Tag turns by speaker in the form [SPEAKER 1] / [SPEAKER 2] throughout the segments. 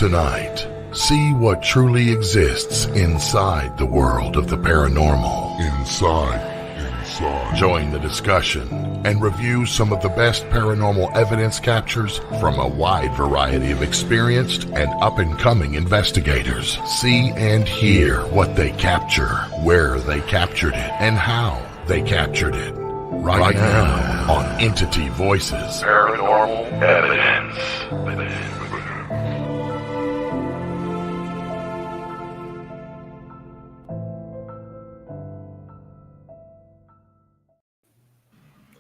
[SPEAKER 1] Tonight, see what truly exists inside the world of the paranormal. Inside. Join the discussion and review some of the best paranormal evidence captures from a wide variety of experienced and up-and-coming investigators. See and hear what they capture, where they captured it, and how they captured it. Right now on Entity Voices Paranormal Evidence.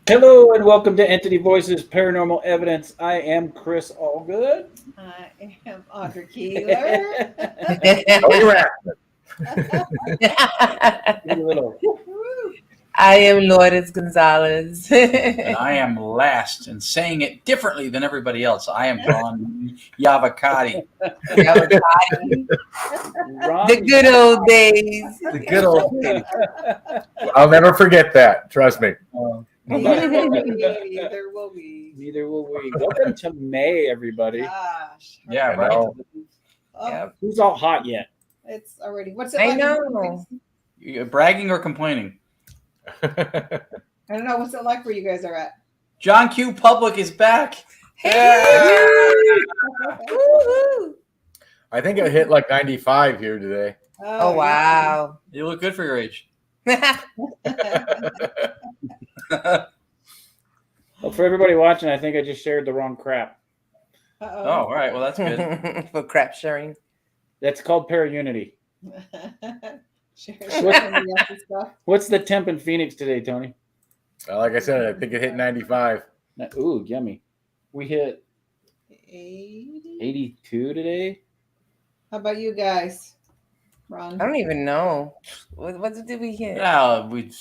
[SPEAKER 2] Hello and welcome to Entity Voices Paranormal Evidence. I am Chris Allgood.
[SPEAKER 3] I am Audrey Keeler.
[SPEAKER 4] I am Lourdes Gonzalez.
[SPEAKER 5] And I am last and saying it differently than everybody else. I am Ron Yavakati.
[SPEAKER 4] The good old days.
[SPEAKER 6] The good old days. I'll never forget that. Trust me.
[SPEAKER 3] Neither will we.
[SPEAKER 2] Neither will we. Welcome to May, everybody.
[SPEAKER 3] Gosh.
[SPEAKER 5] Yeah, right.
[SPEAKER 3] Oh,
[SPEAKER 2] Who's all hot yet?
[SPEAKER 3] it's already. What's it
[SPEAKER 4] I
[SPEAKER 3] like?
[SPEAKER 4] know.
[SPEAKER 5] You bragging or complaining?
[SPEAKER 3] I don't know. What's it like where you guys are at?
[SPEAKER 5] John Q. Public is back.
[SPEAKER 4] Woo-hoo.
[SPEAKER 6] I think I hit like 95 here today.
[SPEAKER 4] Oh, wow.
[SPEAKER 5] You look good for your age.
[SPEAKER 2] Well, for everybody watching, I think I just shared the wrong crap.
[SPEAKER 5] Oh, all right. Well, that's good.
[SPEAKER 4] For crap sharing.
[SPEAKER 2] That's called Paraunity.
[SPEAKER 3] Stuff.
[SPEAKER 2] What's the temp in Phoenix today, Tony?
[SPEAKER 6] Like I said, I think it hit 95.
[SPEAKER 2] Ooh, yummy. We hit
[SPEAKER 3] 80?
[SPEAKER 2] 82 today.
[SPEAKER 3] How about you guys? Ron?
[SPEAKER 4] I don't even know. What did we hit?
[SPEAKER 5] Yeah, we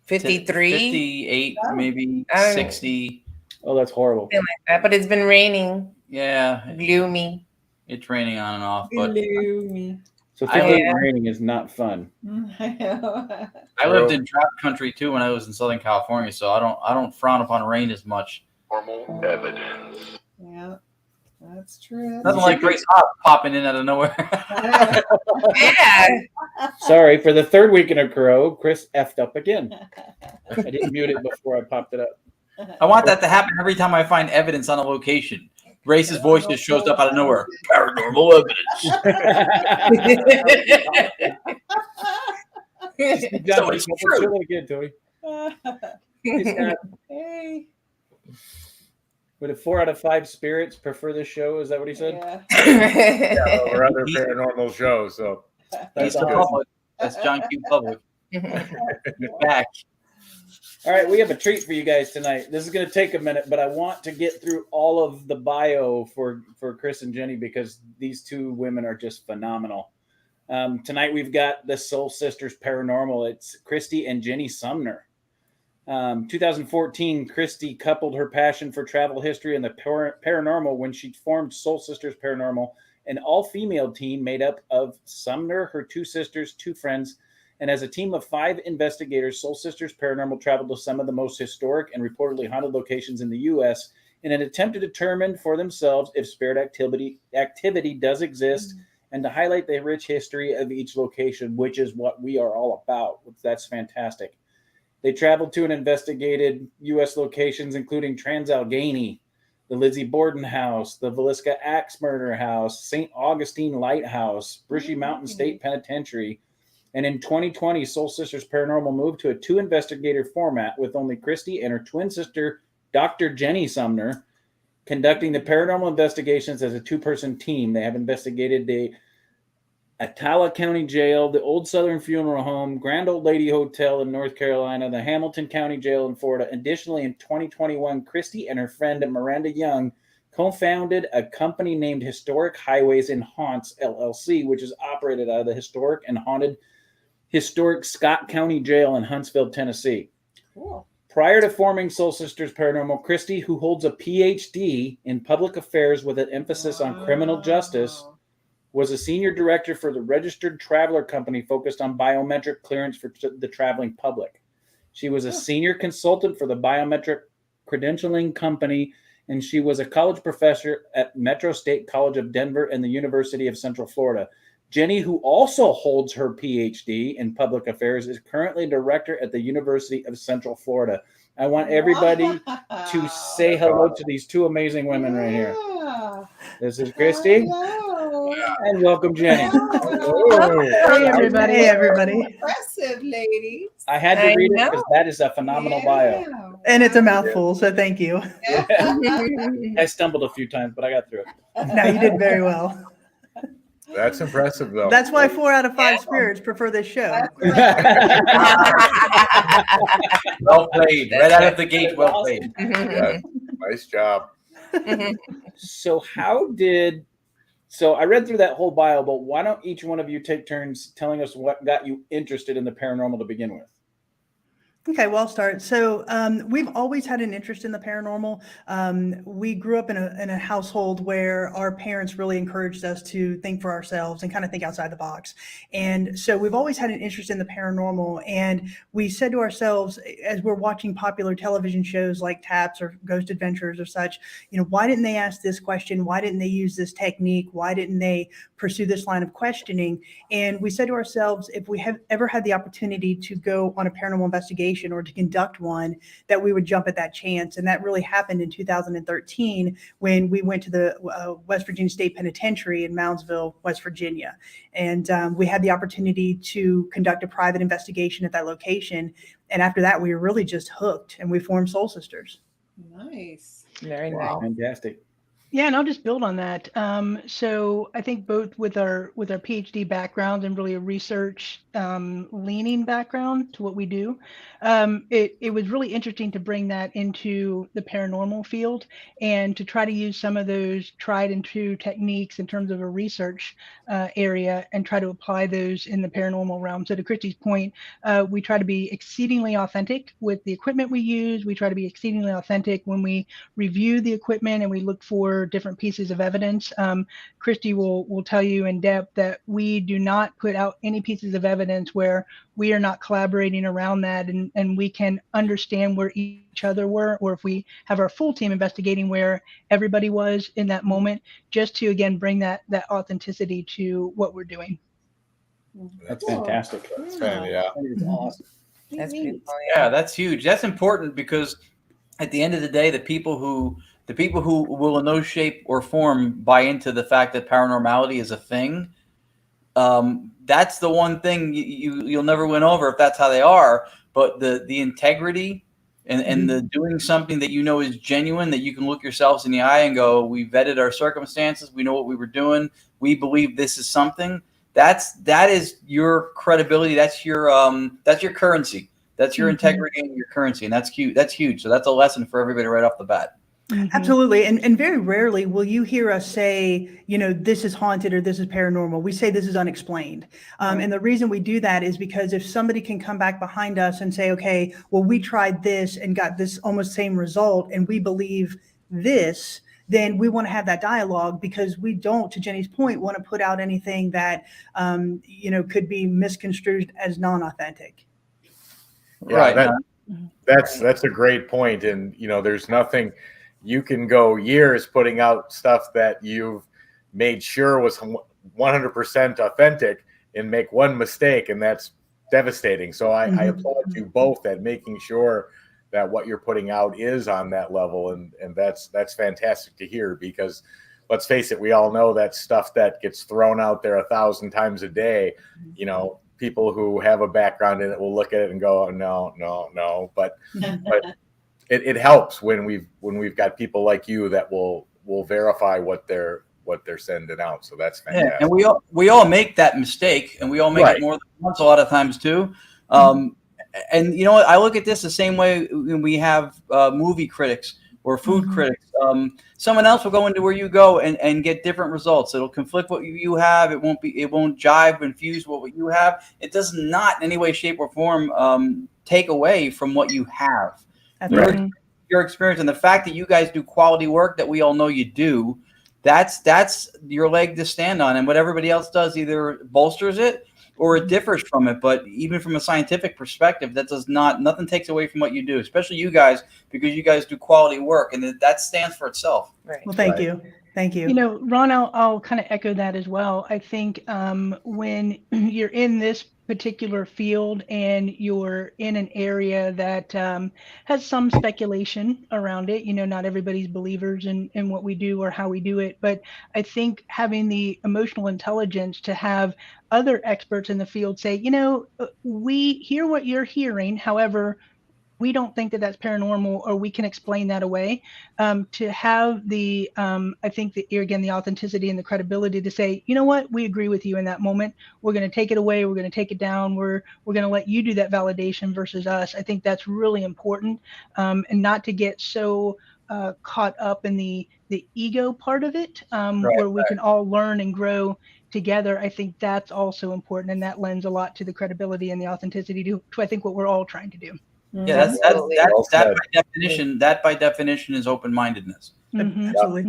[SPEAKER 4] 53?
[SPEAKER 5] 58, maybe
[SPEAKER 4] I don't know.
[SPEAKER 5] 60.
[SPEAKER 2] Oh, that's horrible.
[SPEAKER 4] Something like that, but it's been raining.
[SPEAKER 5] Yeah,
[SPEAKER 4] Gloomy.
[SPEAKER 5] it's raining on and off. But
[SPEAKER 3] Gloomy.
[SPEAKER 2] So 58 raining is not fun.
[SPEAKER 3] I know.
[SPEAKER 5] I lived in drought country too when I was in Southern California, so I don't frown upon rain as much.
[SPEAKER 1] Paranormal Evidence.
[SPEAKER 3] Yeah, that's true.
[SPEAKER 5] Nothing like Grace Hop popping in out of nowhere.
[SPEAKER 4] Yeah.
[SPEAKER 2] Sorry, for the third week in a row, Chris effed up again. I didn't mute it before I popped it up.
[SPEAKER 5] I want that to happen every time I find evidence on a location. Grace's voice just shows up out of nowhere. Paranormal evidence. So it's true.
[SPEAKER 2] Again, Tony.
[SPEAKER 3] Hey.
[SPEAKER 2] Would a 4 out of 5 spirits prefer this show? Is that what he said?
[SPEAKER 3] Yeah.
[SPEAKER 6] Yeah, or other paranormal shows. So
[SPEAKER 5] He's the
[SPEAKER 2] awesome.
[SPEAKER 5] public. That's John Q. Public. He's back.
[SPEAKER 2] All right, we have a treat for you guys tonight. This is going to take a minute, but I want to get through all of the bio for Chris and Jenny because these two women are just phenomenal. Tonight we've got the Soul Sisters Paranormal. It's Kristy and Jenny Sumner. 2014, Kristy coupled her passion for travel history and the paranormal when she formed Soul Sisters Paranormal, an all-female team made up of Sumner, her 2 sisters, 2 friends, and as a team of 5 investigators, Soul Sisters Paranormal traveled to some of the most historic and reportedly haunted locations in the U.S. in an attempt to determine for themselves if spirit activity does exist and to highlight the rich history of each location, which is what we are all about. That's fantastic. They traveled to and investigated U.S. locations, including Trans Allegheny, the Lizzie Borden House, the Villisca Ax Murder House, St. Augustine Lighthouse, Brushy Mountain State Penitentiary. And in 2020, Soul Sisters Paranormal moved to a 2-investigator format with only Kristy and her twin sister, Dr. Jenny Sumner, conducting the paranormal investigations as a 2-person team. They have investigated the Attala County Jail, the Old Southern Funeral Home, Grand Old Lady Hotel in North Carolina, the Hamilton County Jail in Florida. Additionally, in 2021, Kristy and her friend Miranda Young co-founded a company named Historic Highways and Haunts, LLC, which is operated out of the historic and haunted historic Scott County Jail in Huntsville, Tennessee.
[SPEAKER 3] Cool.
[SPEAKER 2] Prior to forming Soul Sisters Paranormal, Kristy, who holds a PhD in public affairs with an emphasis on criminal justice, was a senior director for the Registered Traveler Company focused on biometric clearance for the traveling public. She was a senior consultant for the Biometric Credentialing Company and she was a college professor at Metro State College of Denver and the University of Central Florida. Jenny, who also holds her PhD in public affairs, is currently director at the University of Central Florida. I want everybody to say hello to these two amazing women right here. This is Kristy.
[SPEAKER 3] Hello.
[SPEAKER 2] And welcome, Jenny.
[SPEAKER 7] Hey, everybody. Hey, everybody.
[SPEAKER 3] Impressive, ladies.
[SPEAKER 2] I had to read it because that is a phenomenal bio.
[SPEAKER 7] And it's a mouthful, so thank you.
[SPEAKER 2] I stumbled a few times, but I got through it.
[SPEAKER 7] No, you did very well.
[SPEAKER 6] That's impressive, though.
[SPEAKER 7] That's why 4 out of 5 spirits prefer this show.
[SPEAKER 5] Well played. Right out of the gate, well played.
[SPEAKER 6] Yeah, nice job.
[SPEAKER 2] So I read through that whole bio, but why don't each one of you take turns telling us what got you interested in the paranormal to begin with?
[SPEAKER 7] Okay, well, I'll start. So we've always had an interest in the paranormal. We grew up in a household where our parents really encouraged us to think for ourselves and kind of think outside the box. And so we've always had an interest in the paranormal. And we said to ourselves, as we're watching popular television shows like TAPS or Ghost Adventures or such, why didn't they ask this question? Why didn't they use this technique? Why didn't they pursue this line of questioning? And we said to ourselves, if we have ever had the opportunity to go on a paranormal investigation or to conduct one, that we would jump at that chance. And that really happened in 2013 when we went to the West Virginia State Penitentiary in Moundsville, West Virginia. And we had the opportunity to conduct a private investigation at that location. And after that, we were really just hooked, and we formed Soul Sisters.
[SPEAKER 3] Nice.
[SPEAKER 4] Very nice.
[SPEAKER 2] Fantastic.
[SPEAKER 8] Yeah, and I'll just build on that. So I think both with our PhD background and really a research leaning background to what we do, it was really interesting to bring that into the paranormal field and to try to use some of those tried and true techniques in terms of a research area and try to apply those in the paranormal realm. So to Kristy's point, we try to be exceedingly authentic with the equipment we use. We try to be exceedingly authentic when we review the equipment and we look for different pieces of evidence. Kristy will tell you in depth that we do not put out any pieces of evidence where we are not collaborating around that and we can understand where each other were, or if we have our full team investigating where everybody was in that moment, just to again bring that authenticity to what we're doing.
[SPEAKER 2] That's fantastic.
[SPEAKER 6] That's yeah.
[SPEAKER 2] That is awesome.
[SPEAKER 4] That's beautiful.
[SPEAKER 5] Yeah, that's huge. That's important because at the end of the day, the people who will in no shape or form buy into the fact that paranormality is a thing, that's the one thing you'll never win over if that's how they are. But the integrity and the doing something that is genuine, that you can look yourselves in the eye and go, we vetted our circumstances, we know what we were doing, we believe this is something. That is your credibility. That's your currency. That's your integrity and your currency, and that's huge. That's huge. So that's a lesson for everybody right off the bat.
[SPEAKER 7] Absolutely. And very rarely will you hear us say, this is haunted or this is paranormal. We say this is unexplained. And the reason we do that is because if somebody can come back behind us and say, okay, well, we tried this and got this almost same result, and we believe this, then we want to have that dialogue, because we don't, to Jenny's point, want to put out anything that, could be misconstrued as non-authentic.
[SPEAKER 6] Yeah,
[SPEAKER 5] Right.
[SPEAKER 6] That's a great point. And, there's nothing. You can go years putting out stuff that you've made sure was 100% authentic and make one mistake, and that's devastating. So I applaud you both at making sure that what you're putting out is on that level, and that's fantastic to hear, because let's face it, we all know that stuff that gets thrown out there 1,000 times a day, people who have a background in it will look at it and go, no, but it helps when we've got people like you that will verify what they're sending out. So that's fantastic.
[SPEAKER 5] Yeah, and we all make that mistake, and we all make it more than once a lot of times too. And I look at this the same way when we have movie critics or food critics. Someone else will go into where you go and get different results. It'll conflict what you have. It won't jive and fuse what you have. It does not in any way, shape, or form take away from what you have. Your experience and the fact that you guys do quality work that we all know you do, that's your leg to stand on. And what everybody else does either bolsters it or it differs from it. But even from a scientific perspective, nothing takes away from what you do, especially you guys, because you guys do quality work, and that stands for itself.
[SPEAKER 4] Right.
[SPEAKER 7] Well, thank you. Thank you.
[SPEAKER 8] You know, Ron, I'll kind of echo that as well. I think when you're in this particular field and you're in an area that has some speculation around it, you know, not everybody's believers in what we do or how we do it. But I think having the emotional intelligence to have other experts in the field say, you know, we hear what you're hearing. However, we don't think that that's paranormal, or we can explain that away. To have the, I think the authenticity and the credibility to say, you know what, we agree with you in that moment. We're going to take it away. We're going to take it down. We're going to let you do that validation versus us. I think that's really important, and not to get so caught up in the ego part of it, where we can all learn and grow together. I think that's also important, and that lends a lot to the credibility and the authenticity to I think what we're all trying to do.
[SPEAKER 5] Yeah, that by definition is open-mindedness.
[SPEAKER 7] Absolutely.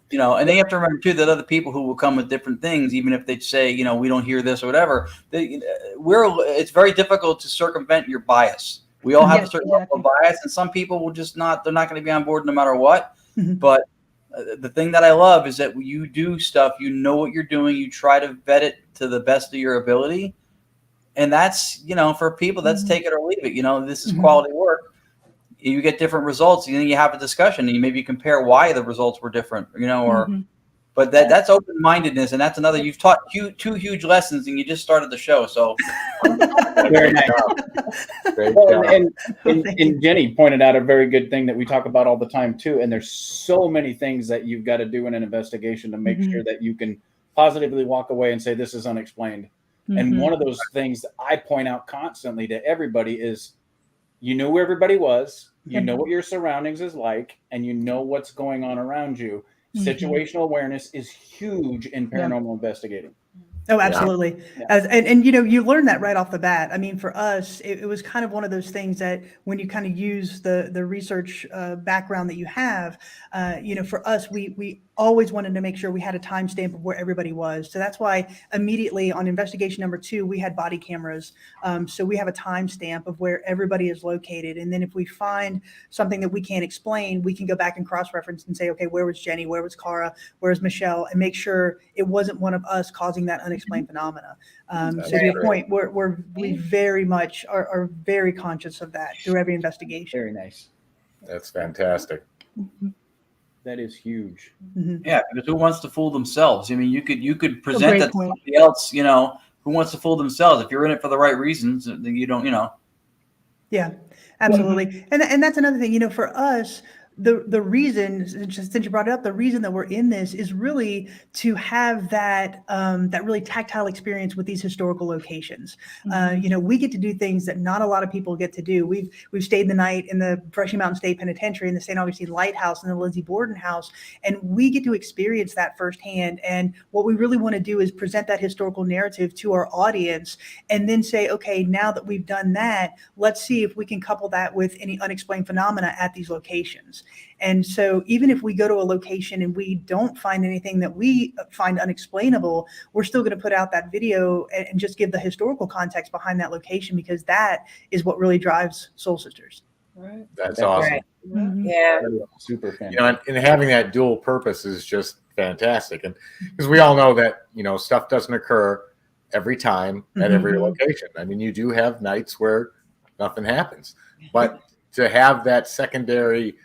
[SPEAKER 5] You know, and they have to remember too that other people who will come with different things, even if they say, you know, we don't hear this or whatever, it's very difficult to circumvent your bias. We all have a certain level of bias, and some people will just they're not going to be on board no matter what. But the thing that I love is that you do stuff, you know what you're doing, you try to vet it to the best of your ability. And that's, you know, for people, that's take it or leave it. You know, this is quality work. You get different results, and then you have a discussion, and you maybe compare why the results were different, you know, or, but that's open-mindedness. And that's another, you've taught two huge lessons, and you just started the show. So
[SPEAKER 2] very nice. And Jenny pointed out a very good thing that we talk about all the time too. And there's so many things that you've got to do in an investigation to make sure that you can positively walk away and say, this is unexplained. And one of those things that I point out constantly to everybody is, you know where everybody was, you know what your surroundings is like, and you know what's going on around you. Situational awareness is huge in paranormal investigating.
[SPEAKER 7] Oh, absolutely. And you know, you learn that right off the bat. I mean, for us, it was kind of one of those things that when you kind of use the research background that you have, you know, for us, we always wanted to make sure we had a timestamp of where everybody was. So that's why immediately on investigation number 2, we had body cameras. So we have a timestamp of where everybody is located. And then if we find something that we can't explain, we can go back and cross-reference and say, okay, where was Jenny? Where was Cara? Where's Michelle? And make sure it wasn't one of us causing that unexplained phenomena. So to your point, we very much are very conscious of that through every investigation.
[SPEAKER 2] Very nice.
[SPEAKER 6] That's fantastic.
[SPEAKER 2] That is huge.
[SPEAKER 5] Yeah, because who wants to fool themselves? I mean, you could present that to somebody else, you know, who wants to fool themselves. If you're in it for the right reasons, then you don't, you know.
[SPEAKER 7] Yeah, absolutely. And that's another thing, you know, for us, the reason, since you brought it up, the reason that we're in this is really to have that that really tactile experience with these historical locations. You know, we get to do things that not a lot of people get to do. We've stayed the night in the Brushy Mountain State Penitentiary, in the St. Augustine Lighthouse, and the Lizzie Borden House, and we get to experience that firsthand. And what we really want to do is present that historical narrative to our audience, and then say, okay, now that we've done that, let's see if we can couple that with any unexplained phenomena at these locations. And so even if we go to a location and we don't find anything that we find unexplainable, we're still going to put out that video and just give the historical context behind that location, because that is what really drives Soul Sisters.
[SPEAKER 6] Right. That's awesome.
[SPEAKER 4] Right. Yeah.
[SPEAKER 2] Super fantastic.
[SPEAKER 6] You know, and having that dual purpose is just fantastic. And because we all know that, you know, stuff doesn't occur every time at every location. I mean, you do have nights where nothing happens, but to have that secondary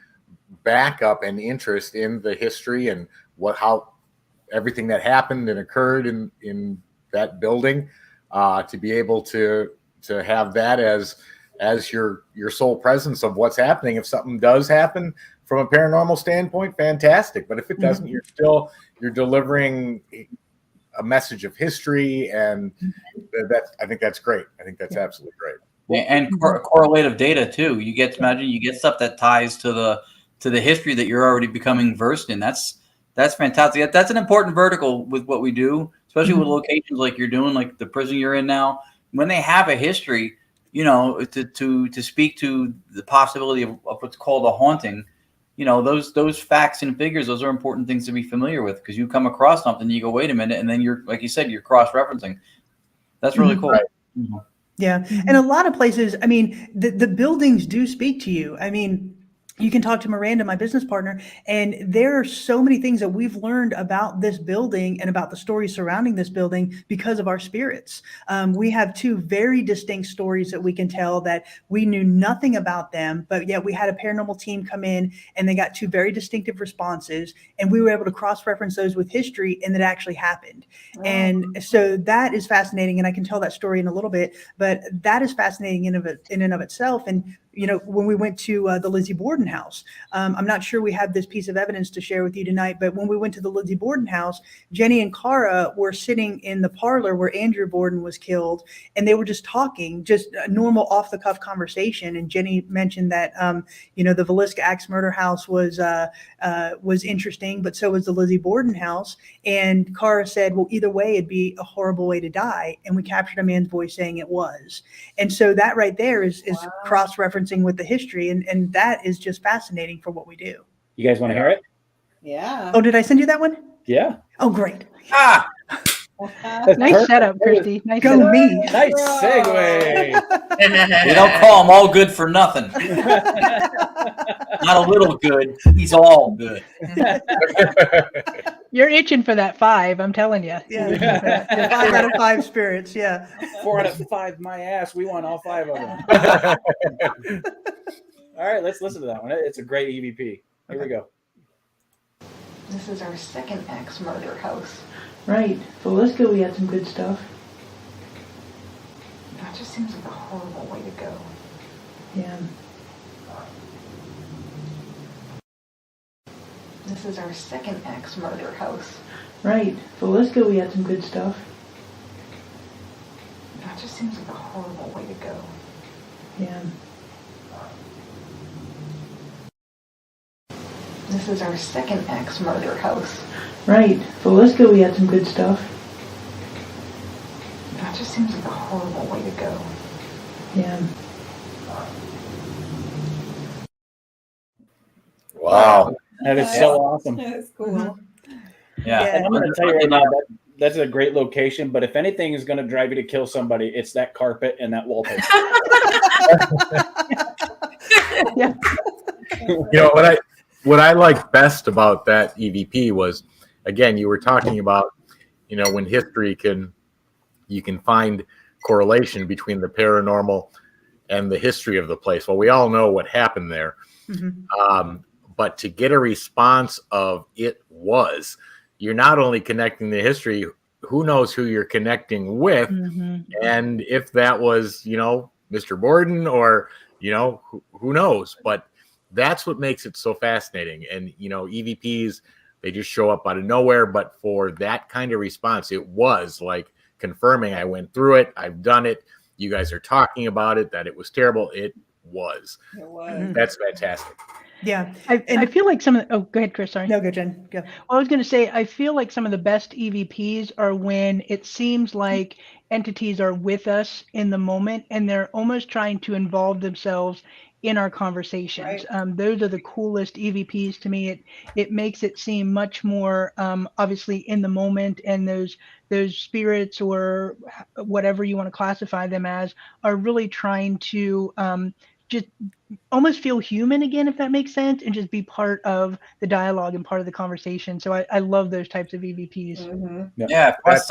[SPEAKER 6] backup and interest in the history and how everything that happened and occurred in that building, to be able to have that as your sole presence of what's happening. If something does happen from a paranormal standpoint, fantastic. But if it doesn't, you're delivering a message of history, and I think that's great. I think that's absolutely great.
[SPEAKER 5] And correlative data too. You get stuff that ties to the history that you're already becoming versed in. That's fantastic. That's an important vertical with what we do, especially with locations like you're doing, like the prison you're in now. When they have a history, you know, to speak to the possibility of what's called a haunting, you know, those facts and figures, those are important things to be familiar with, because you come across something, you go, wait a minute, and then you're, like you said, you're cross-referencing. That's really cool.
[SPEAKER 7] Yeah. And a lot of places, I mean, the buildings do speak to you. I mean, you can talk to Miranda, my business partner, and there are so many things that we've learned about this building and about the stories surrounding this building because of our spirits. We have two very distinct stories that we can tell that we knew nothing about them, but yet we had a paranormal team come in and they got two very distinctive responses, and we were able to cross-reference those with history, and that actually happened.
[SPEAKER 3] Wow.
[SPEAKER 7] And so that is fascinating, and I can tell that story in a little bit, but that is fascinating in and of itself. And you know, when we went to the Lizzie Borden House, I'm not sure we have this piece of evidence to share with you tonight, but when we went to the Lizzie Borden House, Jenny and Cara were sitting in the parlor where Andrew Borden was killed, and they were just talking, just a normal off-the-cuff conversation. And Jenny mentioned that, you know, the Villisca Ax Murder House was interesting, but so was the Lizzie Borden House. And Cara said, well, either way, it'd be a horrible way to die. And we captured a man's voice saying it was. And so that right there is
[SPEAKER 3] Wow.
[SPEAKER 7] cross-referencing with the history, and that is just fascinating for what we do.
[SPEAKER 2] You guys want to hear it?
[SPEAKER 3] Yeah.
[SPEAKER 7] Oh, did I send you that one?
[SPEAKER 2] Yeah.
[SPEAKER 7] Oh, great.
[SPEAKER 5] Ah,
[SPEAKER 2] That's
[SPEAKER 8] Nice
[SPEAKER 2] perfect.
[SPEAKER 8] setup, Kristy. Nice
[SPEAKER 7] Go
[SPEAKER 8] setup.
[SPEAKER 7] me.
[SPEAKER 2] Nice segue.
[SPEAKER 5] we don't call him all good for nothing. Not a little good. He's all good.
[SPEAKER 8] You're itching for that 5, I'm telling you.
[SPEAKER 7] Yeah. 5 out of 5 spirits. Yeah.
[SPEAKER 2] 4 out of 5, my ass. We want all 5 of them. All right, let's listen to that one. It's a great EVP. Here we go.
[SPEAKER 9] This is our second Ax Murder House.
[SPEAKER 8] Right. Villisca, we had some good stuff.
[SPEAKER 9] That just seems like a horrible way to go.
[SPEAKER 8] Yeah.
[SPEAKER 9] This is our second Ax Murder House.
[SPEAKER 8] Right. Villisca, we had some good stuff.
[SPEAKER 9] That just seems like a horrible way to go.
[SPEAKER 8] Yeah.
[SPEAKER 9] This is our second Ax Murder House.
[SPEAKER 8] Right. Villisca, we had some good stuff.
[SPEAKER 9] That just seems like a horrible way to go.
[SPEAKER 8] Yeah.
[SPEAKER 6] Wow.
[SPEAKER 2] That is so awesome.
[SPEAKER 3] That's cool.
[SPEAKER 5] Yeah.
[SPEAKER 7] Yeah.
[SPEAKER 2] And I'm going to tell you right now, that's a great location, but if anything is going to drive you to kill somebody, it's that carpet and that wallpaper.
[SPEAKER 6] You know what I liked best about that EVP was, again, you were talking about, you know, when history you can find correlation between the paranormal and the history of the place. Well, we all know what happened there.
[SPEAKER 7] Mm-hmm.
[SPEAKER 6] But to get a response of it was, you're not only connecting the history, who knows who you're connecting with.
[SPEAKER 8] Mm-hmm.
[SPEAKER 6] And if that was, you know, Mr. Borden or, you know, who knows, but that's what makes it so fascinating. And, you know, EVPs, they just show up out of nowhere. But for that kind of response, it was like confirming I went through it. I've done it. You guys are talking about it, that it was terrible. It was.
[SPEAKER 3] It was.
[SPEAKER 6] That's fantastic.
[SPEAKER 7] Yeah.
[SPEAKER 8] I feel like some of the, oh, go ahead, Chris, sorry.
[SPEAKER 7] No, go, Jen. Go.
[SPEAKER 8] Well, I was going to say, I feel like some of the best EVPs are when it seems like entities are with us in the moment and they're almost trying to involve themselves in our conversations.
[SPEAKER 3] Right.
[SPEAKER 8] Those are the coolest EVPs to me. It makes it seem much more obviously in the moment, and those spirits or whatever you want to classify them as are really trying to just almost feel human again, if that makes sense, and just be part of the dialogue and part of the conversation. So I love those types of EVPs.
[SPEAKER 3] Mm-hmm.
[SPEAKER 5] Yeah, plus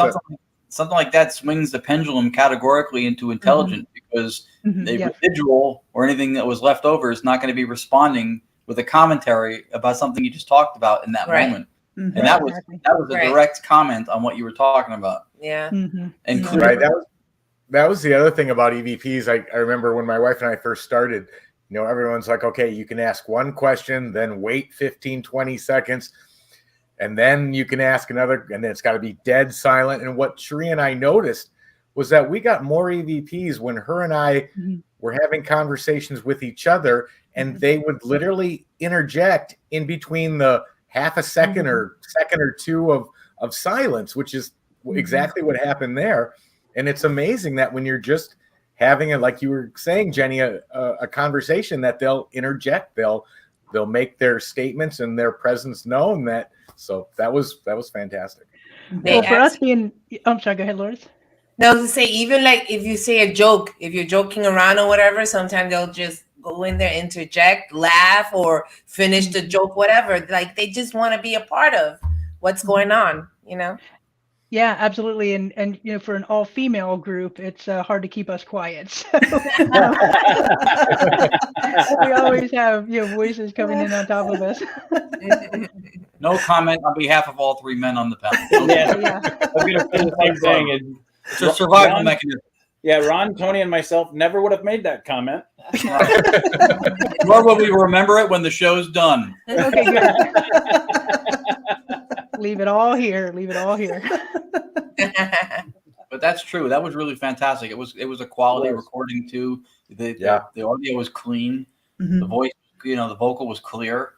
[SPEAKER 5] something like that swings the pendulum categorically into intelligent, because the
[SPEAKER 8] Yeah.
[SPEAKER 5] residual or anything that was left over is not going to be responding with a commentary about something you just talked about in that
[SPEAKER 4] Right.
[SPEAKER 5] moment.
[SPEAKER 7] Mhm.
[SPEAKER 5] And that was
[SPEAKER 8] Exactly.
[SPEAKER 5] a
[SPEAKER 4] Right.
[SPEAKER 5] direct comment on what you were talking about.
[SPEAKER 4] Yeah.
[SPEAKER 8] Mm-hmm.
[SPEAKER 5] And
[SPEAKER 7] Yeah.
[SPEAKER 5] clearly,
[SPEAKER 6] Right. That was the other thing about EVPs. I remember when my wife and I first started, you know, everyone's like, okay, you can ask one question, then wait 15, 20 seconds, and then you can ask another, and then it's got to be dead silent. And what Sheree and I noticed was that we got more EVPs when her and I were having conversations with each other, and they would literally interject in between the half a second or second or two of silence, which is exactly what happened there. And it's amazing that when you're just having it, like you were saying, Jenny, a conversation, that they'll interject, they'll make their statements and their presence known. That was fantastic.
[SPEAKER 4] They
[SPEAKER 8] Well, for us
[SPEAKER 4] act-
[SPEAKER 8] being, I'm sorry, go ahead, Lourdes.
[SPEAKER 4] No, to say even like if you say a joke, if you're joking around or whatever, sometimes they'll just go in there, interject, laugh, or finish the joke, whatever. Like they just want to be a part of what's going on, you know?
[SPEAKER 8] Yeah, absolutely. And you know, for an all-female group, it's hard to keep us quiet. So we always have, you know, voices coming in on top of us.
[SPEAKER 5] No comment on behalf of all three men on the panel.
[SPEAKER 2] Yeah.
[SPEAKER 8] Yeah.
[SPEAKER 2] I'm gonna say the same thing.
[SPEAKER 5] It's a survival
[SPEAKER 2] Ron-
[SPEAKER 5] mechanism.
[SPEAKER 2] Yeah, Ron, Tony, and myself never would have made that comment.
[SPEAKER 5] Nor will we remember it when the show's done.
[SPEAKER 8] Okay, good. Leave it all here. Leave it all here.
[SPEAKER 5] But that's true. That was really fantastic. It was a quality
[SPEAKER 2] Yes.
[SPEAKER 5] recording too. The audio was clean.
[SPEAKER 7] Mhm.
[SPEAKER 5] The voice, you know, the vocal was clear.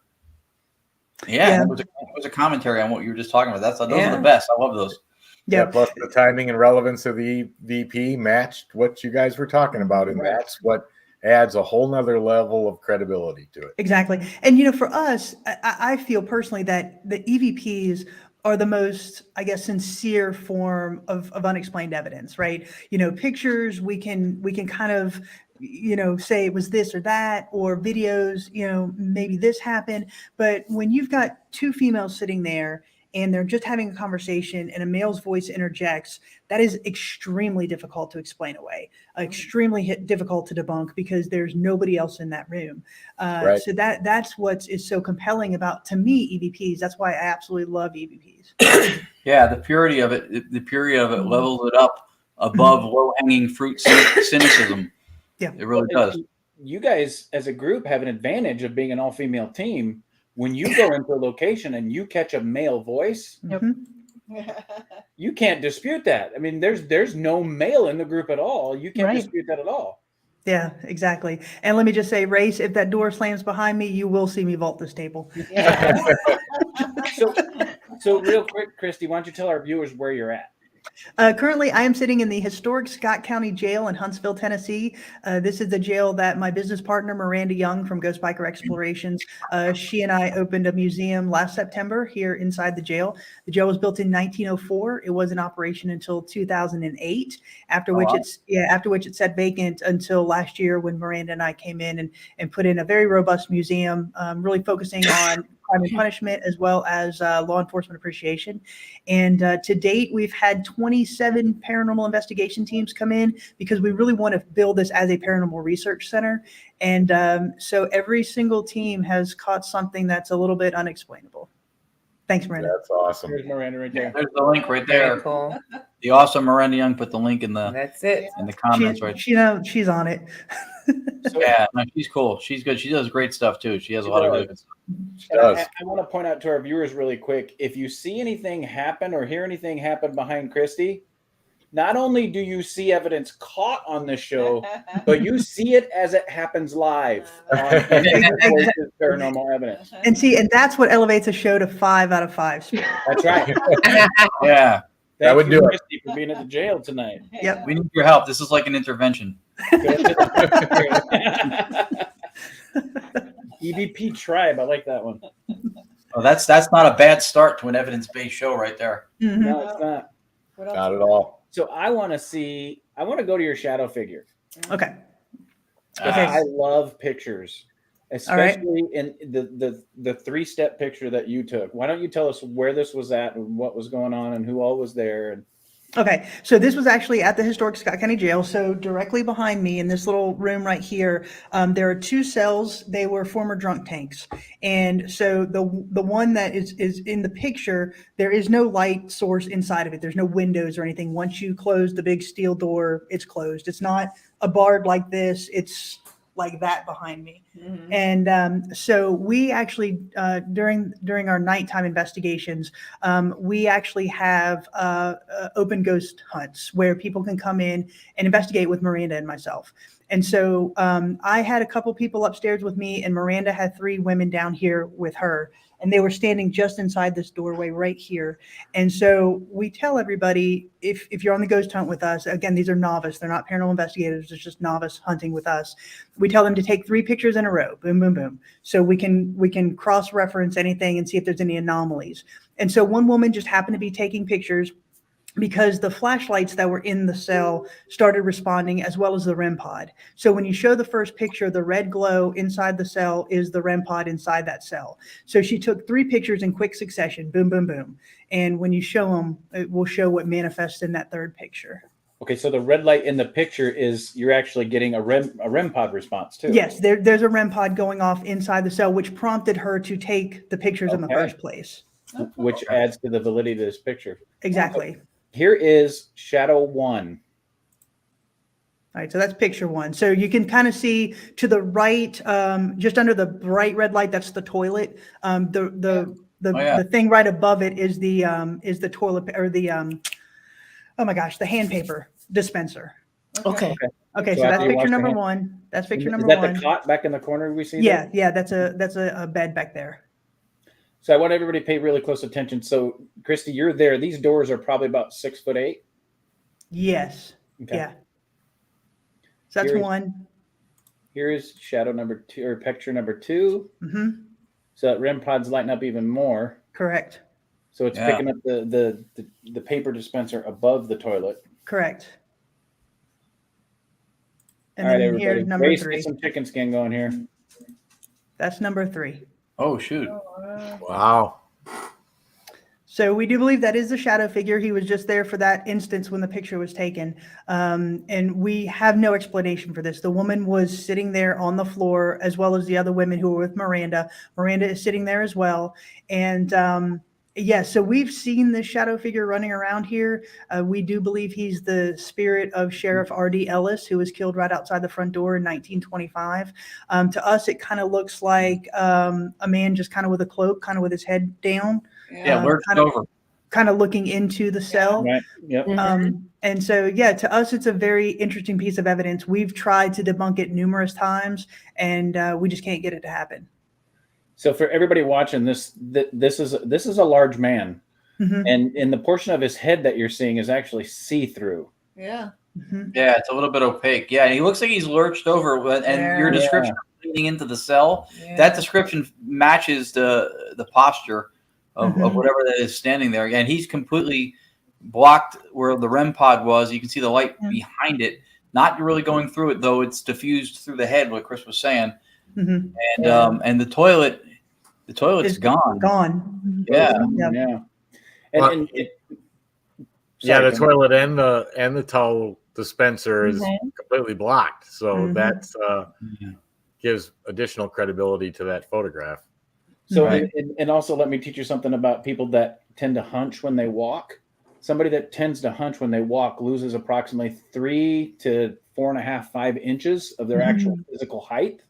[SPEAKER 5] Yeah, It was a commentary on what you were just talking about. Those are the best. I love those.
[SPEAKER 7] Yeah.
[SPEAKER 6] Plus the timing and relevance of the VP matched what you guys were talking about, and that's what adds a whole nother level of credibility to it.
[SPEAKER 7] Exactly. And, you know, for us, I feel personally that the EVPs are the most, I guess, sincere form of unexplained evidence, right? You know, pictures, we can kind of, you know, say it was this or that, or videos, you know, maybe this happened. But when you've got two females sitting there and they're just having a conversation and a male's voice interjects, that is extremely difficult to explain away, extremely difficult to debunk, because there's nobody else in that room.
[SPEAKER 6] Right.
[SPEAKER 7] So that's what is so compelling about, to me, EVPs. That's why I absolutely love EVPs.
[SPEAKER 5] Yeah, the purity of it levels it up above low-hanging fruit cynicism.
[SPEAKER 7] Yeah,
[SPEAKER 5] it really does.
[SPEAKER 2] You guys, as a group, have an advantage of being an all-female team. When you go into a location and you catch a male voice, you can't dispute that. I mean, there's no male in the group at all. You can't dispute that at all.
[SPEAKER 7] Yeah, exactly. And let me just say, Race, if that door slams behind me, you will see me vault this table.
[SPEAKER 2] So real quick, Kristy, why don't you tell our viewers where you're at?
[SPEAKER 7] Currently, I am sitting in the historic Scott County Jail in Huntsville, Tennessee. This is the jail that my business partner, Miranda Young from Ghost Biker Explorations, she and I opened a museum last September here inside the jail. The jail was built in 1904. It was in operation until 2008, after which it sat vacant until last year when Miranda and I came in and put in a very robust museum, really focusing on crime and punishment as well as law enforcement appreciation. And to date, we've had 27 paranormal investigation teams come in, because we really want to build this as a paranormal research center. And so every single team has caught something that's a little bit unexplainable. Thanks, Miranda.
[SPEAKER 6] That's awesome.
[SPEAKER 2] There's Miranda right there.
[SPEAKER 5] There's the link right there.
[SPEAKER 4] Very cool.
[SPEAKER 5] The awesome Miranda Young put the link in the
[SPEAKER 4] That's it.
[SPEAKER 5] in the comments right.
[SPEAKER 7] She's on it.
[SPEAKER 5] Yeah, no, she's cool. She's good. She does great stuff too. She has a lot of good stuff.
[SPEAKER 2] I want to point out to our viewers really quick, if you see anything happen or hear anything happen behind Kristy, not only do you see evidence caught on this show, but you see it as it happens live on Entity Voices Paranormal Evidence.
[SPEAKER 7] And that's what elevates a show to 5 out of 5.
[SPEAKER 2] That's right.
[SPEAKER 5] Yeah,
[SPEAKER 6] That would do it.
[SPEAKER 2] Kristy, for being at the jail tonight.
[SPEAKER 7] Yep.
[SPEAKER 5] we need your help. This is like an intervention.
[SPEAKER 2] EVP Tribe, I like that one.
[SPEAKER 5] Oh, that's not a bad start to an evidence-based show right there.
[SPEAKER 7] Mhm.
[SPEAKER 2] No, it's not.
[SPEAKER 6] Not at all.
[SPEAKER 2] So I want to go to your shadow figure.
[SPEAKER 7] Okay.
[SPEAKER 2] I love pictures, especially in the 3-step picture that you took. Why don't you tell us where this was at and what was going on and who all was there? And
[SPEAKER 7] Okay, so this was actually at the historic Scott County Jail. So directly behind me in this little room right here, there are 2 cells. They were former drunk tanks. And so the one that is in the picture, there is no light source inside of it. There's no windows or anything. Once you close the big steel door, it's closed. It's not a barred like this. It's like that behind me.
[SPEAKER 3] Mm-hmm.
[SPEAKER 7] And so we actually, during our nighttime investigations, we actually have open ghost hunts where people can come in and investigate with Miranda and myself. And so I had a couple people upstairs with me, and Miranda had 3 women down here with her. And they were standing just inside this doorway right here. And so we tell everybody, if you're on the ghost hunt with us, again, these are novice. They're not paranormal investigators. It's just novice hunting with us. We tell them to take 3 pictures in a row, boom, boom, boom. So we can cross-reference anything and see if there's any anomalies. And so one woman just happened to be taking pictures. because the flashlights that were in the cell started responding, as well as the REM pod. So when you show the first picture, the red glow inside the cell is the REM pod inside that cell. So she took 3 pictures in quick succession, boom, boom, boom. And when you show them, it will show what manifests in that third picture.
[SPEAKER 2] Okay, so the red light in the picture is you're actually getting a REM pod response too.
[SPEAKER 7] Yes, there's a REM pod going off inside the cell, which prompted her to take the pictures in the
[SPEAKER 2] Okay.
[SPEAKER 7] first place.
[SPEAKER 2] Which adds to the validity of this picture.
[SPEAKER 7] Exactly.
[SPEAKER 2] Here is shadow 1.
[SPEAKER 7] All right, so that's picture 1. So you can kind of see to the right, just under the bright red light, that's the toilet. The thing right above it is the toilet, or the oh my gosh, the hand paper dispenser.
[SPEAKER 4] Okay.
[SPEAKER 7] Okay,
[SPEAKER 2] So
[SPEAKER 7] so
[SPEAKER 2] after
[SPEAKER 7] that's
[SPEAKER 2] you wash
[SPEAKER 7] picture
[SPEAKER 2] the
[SPEAKER 7] number
[SPEAKER 2] hand-
[SPEAKER 7] 1. That's picture number
[SPEAKER 2] Is that
[SPEAKER 7] 1.
[SPEAKER 2] the cot back in the corner we see?
[SPEAKER 7] Yeah,
[SPEAKER 2] there?
[SPEAKER 7] yeah, that's a bed back there.
[SPEAKER 2] So I want everybody to pay really close attention. So Kristy, you're there. These doors are probably about 6'8".
[SPEAKER 7] Yes.
[SPEAKER 2] Okay.
[SPEAKER 7] Yeah. So that's
[SPEAKER 2] Here is-
[SPEAKER 7] 1.
[SPEAKER 2] Here is shadow number 2, or picture number 2.
[SPEAKER 7] Mm-hmm.
[SPEAKER 2] So that REM pod's lighting up even more.
[SPEAKER 7] Correct.
[SPEAKER 2] So it's picking up the paper dispenser above the toilet.
[SPEAKER 7] Correct. And
[SPEAKER 2] All right,
[SPEAKER 7] then
[SPEAKER 2] everybody.
[SPEAKER 7] here's number
[SPEAKER 2] Grace,
[SPEAKER 7] 3.
[SPEAKER 2] get some chicken skin going here.
[SPEAKER 7] That's number 3.
[SPEAKER 5] Oh, shoot.
[SPEAKER 6] Wow.
[SPEAKER 7] So we do believe that is the shadow figure. He was just there for that instance when the picture was taken. And we have no explanation for this. The woman was sitting there on the floor, as well as the other women who were with Miranda. Miranda is sitting there as well. And so we've seen this shadow figure running around here. We do believe he's the spirit of Sheriff R.D. Ellis, who was killed right outside the front door in 1925. To us, it kind of looks like a man just kind of with a cloak, kind of with his head down.
[SPEAKER 5] Yeah, lurched over.
[SPEAKER 7] Kind of looking into the cell.
[SPEAKER 2] Right. Yep.
[SPEAKER 7] And so, to us, it's a very interesting piece of evidence. We've tried to debunk it numerous times, and we just can't get it to happen.
[SPEAKER 2] So for everybody watching this is a large man,
[SPEAKER 7] Mhm.
[SPEAKER 2] and in the portion of his head that you're seeing is actually see-through.
[SPEAKER 3] Yeah.
[SPEAKER 7] Mhm.
[SPEAKER 5] Yeah, it's a little bit opaque. Yeah, and he looks like he's lurched over. And your description of leaning into the cell, that description matches the posture of whatever that is standing there. And he's completely blocked where the REM pod was. You can see the light behind it, not really going through it, though it's diffused through the head, what Chris was saying.
[SPEAKER 7] Mhm.
[SPEAKER 5] And the toilet's
[SPEAKER 7] It's
[SPEAKER 5] gone.
[SPEAKER 7] Gone.
[SPEAKER 5] Yeah.
[SPEAKER 2] Yeah.
[SPEAKER 6] The toilet and the towel dispenser is completely blocked. So that's gives additional credibility to that photograph.
[SPEAKER 2] So and also let me teach you something about people that tend to hunch when they walk. Somebody that tends to hunch when they walk loses approximately 3 to 4.5, 5 inches of their actual physical height,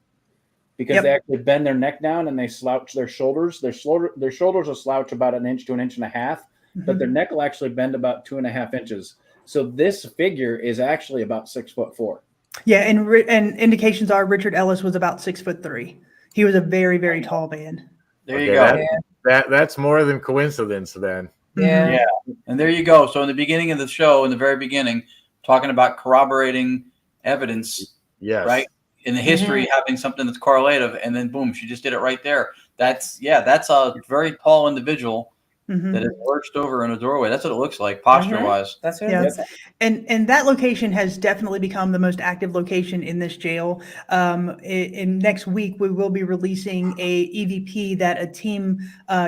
[SPEAKER 2] because they actually bend their neck down and they slouch their shoulders. Their shoulders will slouch about 1 inch to 1.5 inches, but their neck will actually bend about 2.5 inches. So this figure is actually about 6'4".
[SPEAKER 7] Yeah, and indications are Richard Ellis was about 6'3". He was a very, very tall man.
[SPEAKER 5] There you go.
[SPEAKER 6] That's more than coincidence then.
[SPEAKER 4] Yeah.
[SPEAKER 5] And there you go. So in the beginning of the show, in the very beginning, talking about corroborating evidence, right? In the history, having something that's correlative, and then boom, she just did it right there. That's a very tall individual that is lurched over in a doorway. That's what it looks like, posture-wise.
[SPEAKER 4] That's what it looks like.
[SPEAKER 7] And that location has definitely become the most active location in this jail. In next week, we will be releasing a EVP that a team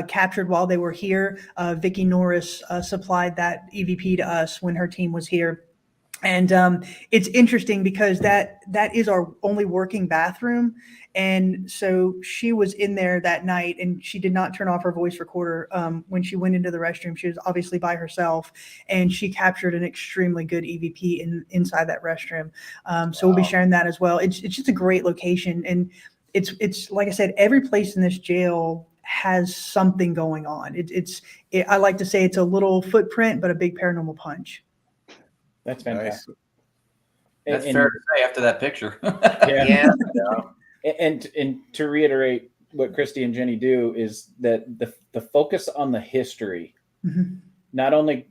[SPEAKER 7] captured while they were here. Vicki Norris supplied that EVP to us when her team was here. And it's interesting because that is our only working bathroom. And so she was in there that night, and she did not turn off her voice recorder when she went into the restroom. She was obviously by herself, and she captured an extremely good EVP inside that restroom. So we'll be sharing that as well. It's just a great location. And it's like I said, every place in this jail has something going on. I like to say it's a little footprint, but a big paranormal punch.
[SPEAKER 2] That's fantastic.
[SPEAKER 5] That's fair to say after that picture.
[SPEAKER 4] Yeah.
[SPEAKER 2] And to reiterate what Kristy and Jenny do is that the focus on the history not only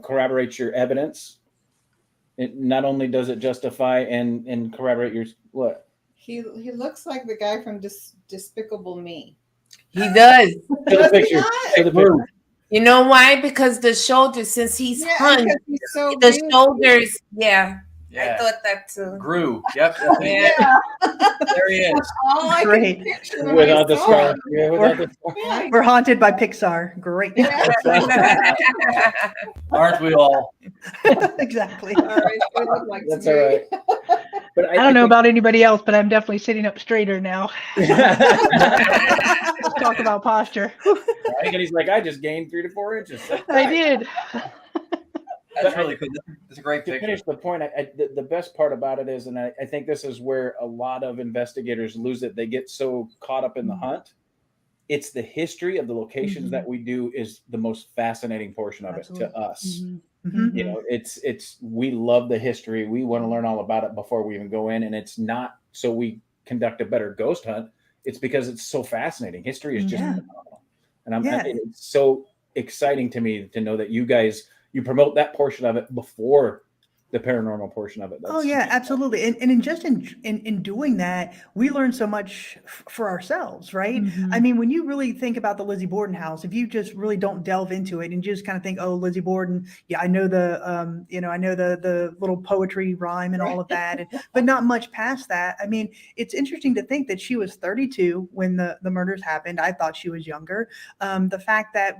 [SPEAKER 2] corroborates your evidence, it not only does it justify and corroborate your what?
[SPEAKER 3] He looks like the guy from Despicable Me.
[SPEAKER 4] He does.
[SPEAKER 2] Show the picture. Show the picture.
[SPEAKER 4] You know why? Because the shoulders, since he's hunched,
[SPEAKER 3] because he's so
[SPEAKER 4] the
[SPEAKER 3] big.
[SPEAKER 4] shoulders, yeah.
[SPEAKER 5] Yeah.
[SPEAKER 4] I thought that too.
[SPEAKER 5] Grew. Yep.
[SPEAKER 4] Yeah.
[SPEAKER 5] There he is.
[SPEAKER 3] All I
[SPEAKER 7] Great.
[SPEAKER 3] can picture when
[SPEAKER 2] Without
[SPEAKER 3] I
[SPEAKER 2] the
[SPEAKER 3] saw
[SPEAKER 2] scar.
[SPEAKER 3] him.
[SPEAKER 2] Yeah, without the scar.
[SPEAKER 3] Yeah,
[SPEAKER 7] We're haunted by Pixar. Great.
[SPEAKER 5] Aren't we all?
[SPEAKER 7] Exactly.
[SPEAKER 3] all right, it looked like
[SPEAKER 2] That's
[SPEAKER 3] to
[SPEAKER 2] all
[SPEAKER 3] me.
[SPEAKER 2] right. But
[SPEAKER 8] I don't know about anybody else, but I'm definitely sitting up straighter now. Let's talk about posture.
[SPEAKER 2] And he's like, I just gained 3 to 4 inches.
[SPEAKER 8] I did.
[SPEAKER 5] That's really cool. That's a great
[SPEAKER 2] To
[SPEAKER 5] picture.
[SPEAKER 2] finish the point, the best part about it is, and I think this is where a lot of investigators lose it. They get so caught up in the hunt. It's the history of the locations that we do is the most fascinating portion of it to us.
[SPEAKER 7] Mhm.
[SPEAKER 2] You know, it's we love the history. We want to learn all about it before we even go in, and it's not so we conduct a better ghost hunt. It's because it's so fascinating. History is just phenomenal, and it's so exciting to me to know that you guys promote that portion of it before the paranormal portion of it.
[SPEAKER 7] Oh yeah, absolutely. And in doing that, we learn so much for ourselves, right? I mean, when you really think about the Lizzie Borden house, if you just really don't delve into it and just kind of think, oh, Lizzie Borden, yeah, I know the I know the little poetry rhyme and all of that, but not much past that. I mean, it's interesting to think that she was 32 when the murders happened. I thought she was younger. The fact that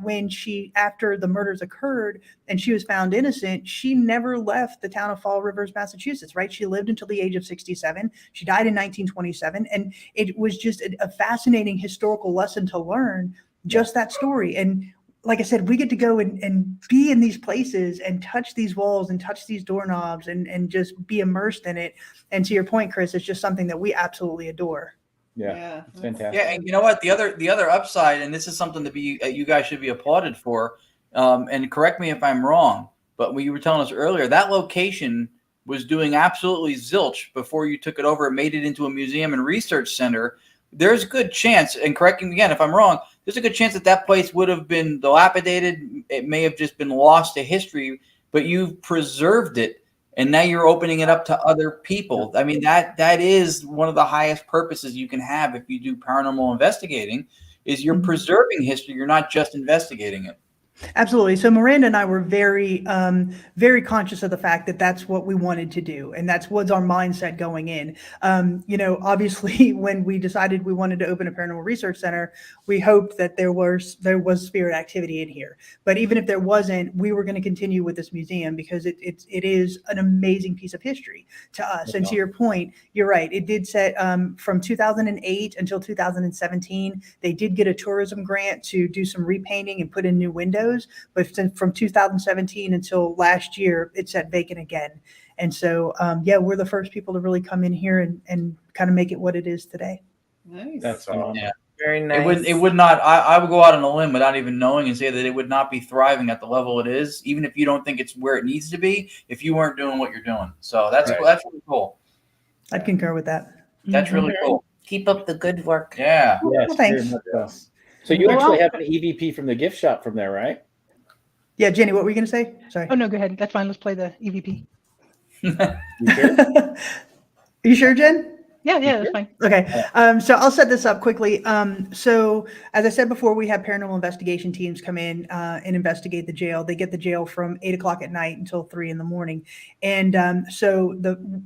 [SPEAKER 7] after the murders occurred and she was found innocent, she never left the town of Fall Rivers, Massachusetts, right? She lived until the age of 67. She died in 1927. And it was just a fascinating historical lesson to learn, just that story. And like I said, we get to go and be in these places and touch these walls and touch these doorknobs and just be immersed in it. And to your point, Chris, it's just something that we absolutely adore.
[SPEAKER 2] Yeah, it's fantastic.
[SPEAKER 5] Yeah, and you know what? The other upside, and this is something to be you guys should be applauded for. And correct me if I'm wrong, but when you were telling us earlier, that location was doing absolutely zilch before you took it over and made it into a museum and research center. There's a good chance, and correct me again if I'm wrong, there's a good chance that place would have been dilapidated. It may have just been lost to history, but you've preserved it, and now you're opening it up to other people. I mean, that is one of the highest purposes you can have if you do paranormal investigating, is you're preserving history. You're not just investigating it.
[SPEAKER 7] Absolutely. So Miranda and I were very, very conscious of the fact that that's what we wanted to do. And that's was our mindset going in. Obviously when we decided we wanted to open a paranormal research center, we hoped that there was spirit activity in here. But even if there wasn't, we were going to continue with this museum because it is an amazing piece of history to us. And to your point, you're right. It did set from 2008 until 2017. They did get a tourism grant to do some repainting and put in new windows. But from 2017 until last year, it sat vacant again. And so, we're the first people to really come in here and kind of make it what it is today.
[SPEAKER 3] Nice.
[SPEAKER 2] That's awesome.
[SPEAKER 5] Yeah.
[SPEAKER 4] Very nice.
[SPEAKER 5] It would not. I would go out on a limb without even knowing and say that it would not be thriving at the level it is, even if you don't think it's where it needs to be, if you weren't doing what you're doing. So that's really cool.
[SPEAKER 7] I'd concur with that.
[SPEAKER 5] That's really cool.
[SPEAKER 4] Keep up the good work.
[SPEAKER 5] Yeah.
[SPEAKER 2] Yes,
[SPEAKER 7] Well, thanks.
[SPEAKER 2] very much so. So you actually have an EVP from the gift shop from there, right?
[SPEAKER 7] Yeah, Jenny, what were you going to say? Sorry.
[SPEAKER 8] Oh, no, go ahead. That's fine. Let's play the EVP.
[SPEAKER 2] You sure?
[SPEAKER 7] Are you sure, Jen?
[SPEAKER 8] Yeah, that's fine.
[SPEAKER 7] Okay. So I'll set this up quickly. So as I said before, we have paranormal investigation teams come in and investigate the jail. They get the jail from 8:00 at night until 3 a.m. And so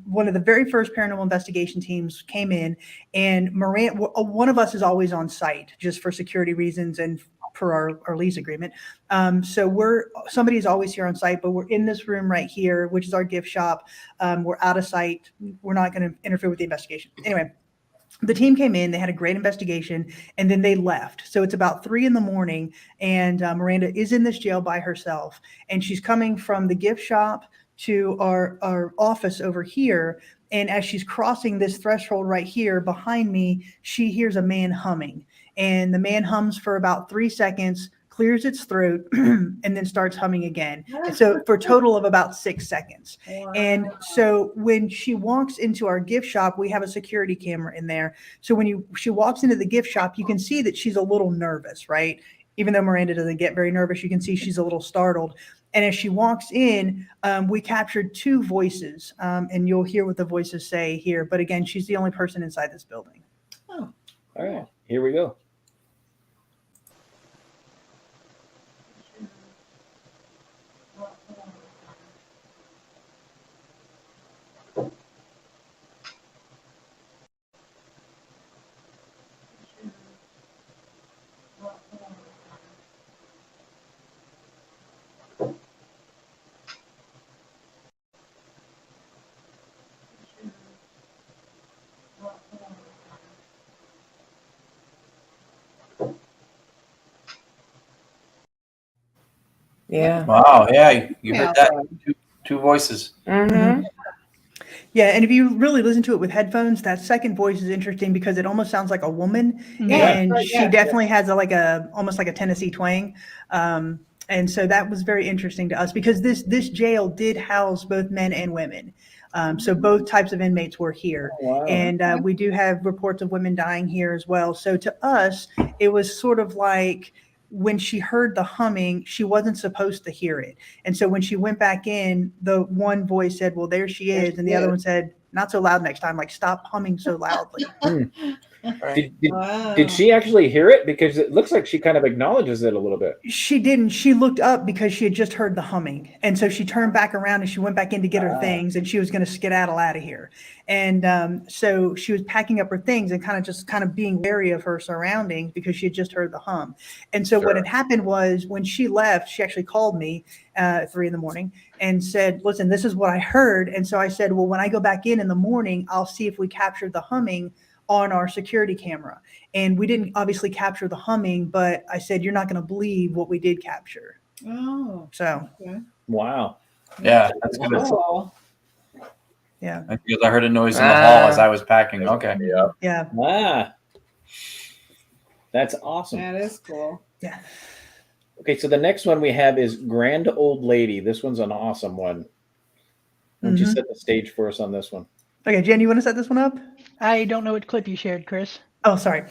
[SPEAKER 7] one of the very first paranormal investigation teams came in, and one of us is always on site just for security reasons and per our lease agreement. So somebody is always here on site, but we're in this room right here, which is our gift shop. We're out of sight. We're not going to interfere with the investigation. Anyway, the team came in, they had a great investigation, and then they left. So it's about 3 a.m, and Miranda is in this jail by herself, and she's coming from the gift shop to our office over here. And as she's crossing this threshold right here behind me, she hears a man humming. And the man hums for about 3 seconds, clears its throat, and then starts humming again. And so for a total of about 6 seconds. Wow. And so when she walks into our gift shop, we have a security camera in there. So when she walks into the gift shop, you can see that she's a little nervous, right? Even though Miranda doesn't get very nervous, you can see she's a little startled. And as she walks in, we captured 2 voices, and you'll hear what the voices say here. But again, she's the only person inside this building.
[SPEAKER 2] Oh, all right. Here we go.
[SPEAKER 4] Yeah.
[SPEAKER 5] Wow. Yeah, you heard
[SPEAKER 3] Yeah.
[SPEAKER 5] that. Two voices.
[SPEAKER 4] Mm-hmm.
[SPEAKER 7] Yeah, and if you really listen to it with headphones, that second voice is interesting because it almost sounds like a woman,
[SPEAKER 3] Yeah,
[SPEAKER 7] and
[SPEAKER 3] right,
[SPEAKER 7] she
[SPEAKER 3] yeah.
[SPEAKER 7] definitely has almost like a Tennessee twang. And so that was very interesting to us because this jail did house both men and women. So both types of inmates were here,
[SPEAKER 2] Wow.
[SPEAKER 7] and we do have reports of women dying here as well. So to us, it was sort of like when she heard the humming, she wasn't supposed to hear it. And so when she went back in, the one voice said, well, there she is. And the other one said, not so loud next time, like stop humming so loudly.
[SPEAKER 4] Right.
[SPEAKER 2] Did she actually hear it? Because it looks like she kind of acknowledges it a little bit.
[SPEAKER 7] She didn't. She looked up because she had just heard the humming. And so she turned back around and she went back in to get her things, and she was going to skedaddle out of here. And so she was packing up her things and kind of being wary of her surroundings because she had just heard the hum. And so what had happened was when she left, she actually called me at 3 a.m. and said, listen, this is what I heard. And so I said, well, when I go back in the morning, I'll see if we captured the humming on our security camera. And we didn't obviously capture the humming, but I said, you're not going to believe what we did capture.
[SPEAKER 3] Oh.
[SPEAKER 7] So,
[SPEAKER 3] Okay.
[SPEAKER 2] Wow.
[SPEAKER 5] Yeah, that's good.
[SPEAKER 3] Oh.
[SPEAKER 7] yeah.
[SPEAKER 5] Because I heard a noise in the hall as I was packing. Okay.
[SPEAKER 7] Yeah.
[SPEAKER 2] Ah. That's awesome.
[SPEAKER 3] That is cool.
[SPEAKER 7] Yeah.
[SPEAKER 2] Okay, so the next one we have is Grand Old Lady. This one's an awesome one. Why don't you set the stage for us on this one?
[SPEAKER 7] Okay, Jen, you want to set this one up?
[SPEAKER 8] I don't know what clip you shared, Chris.
[SPEAKER 7] Oh, sorry.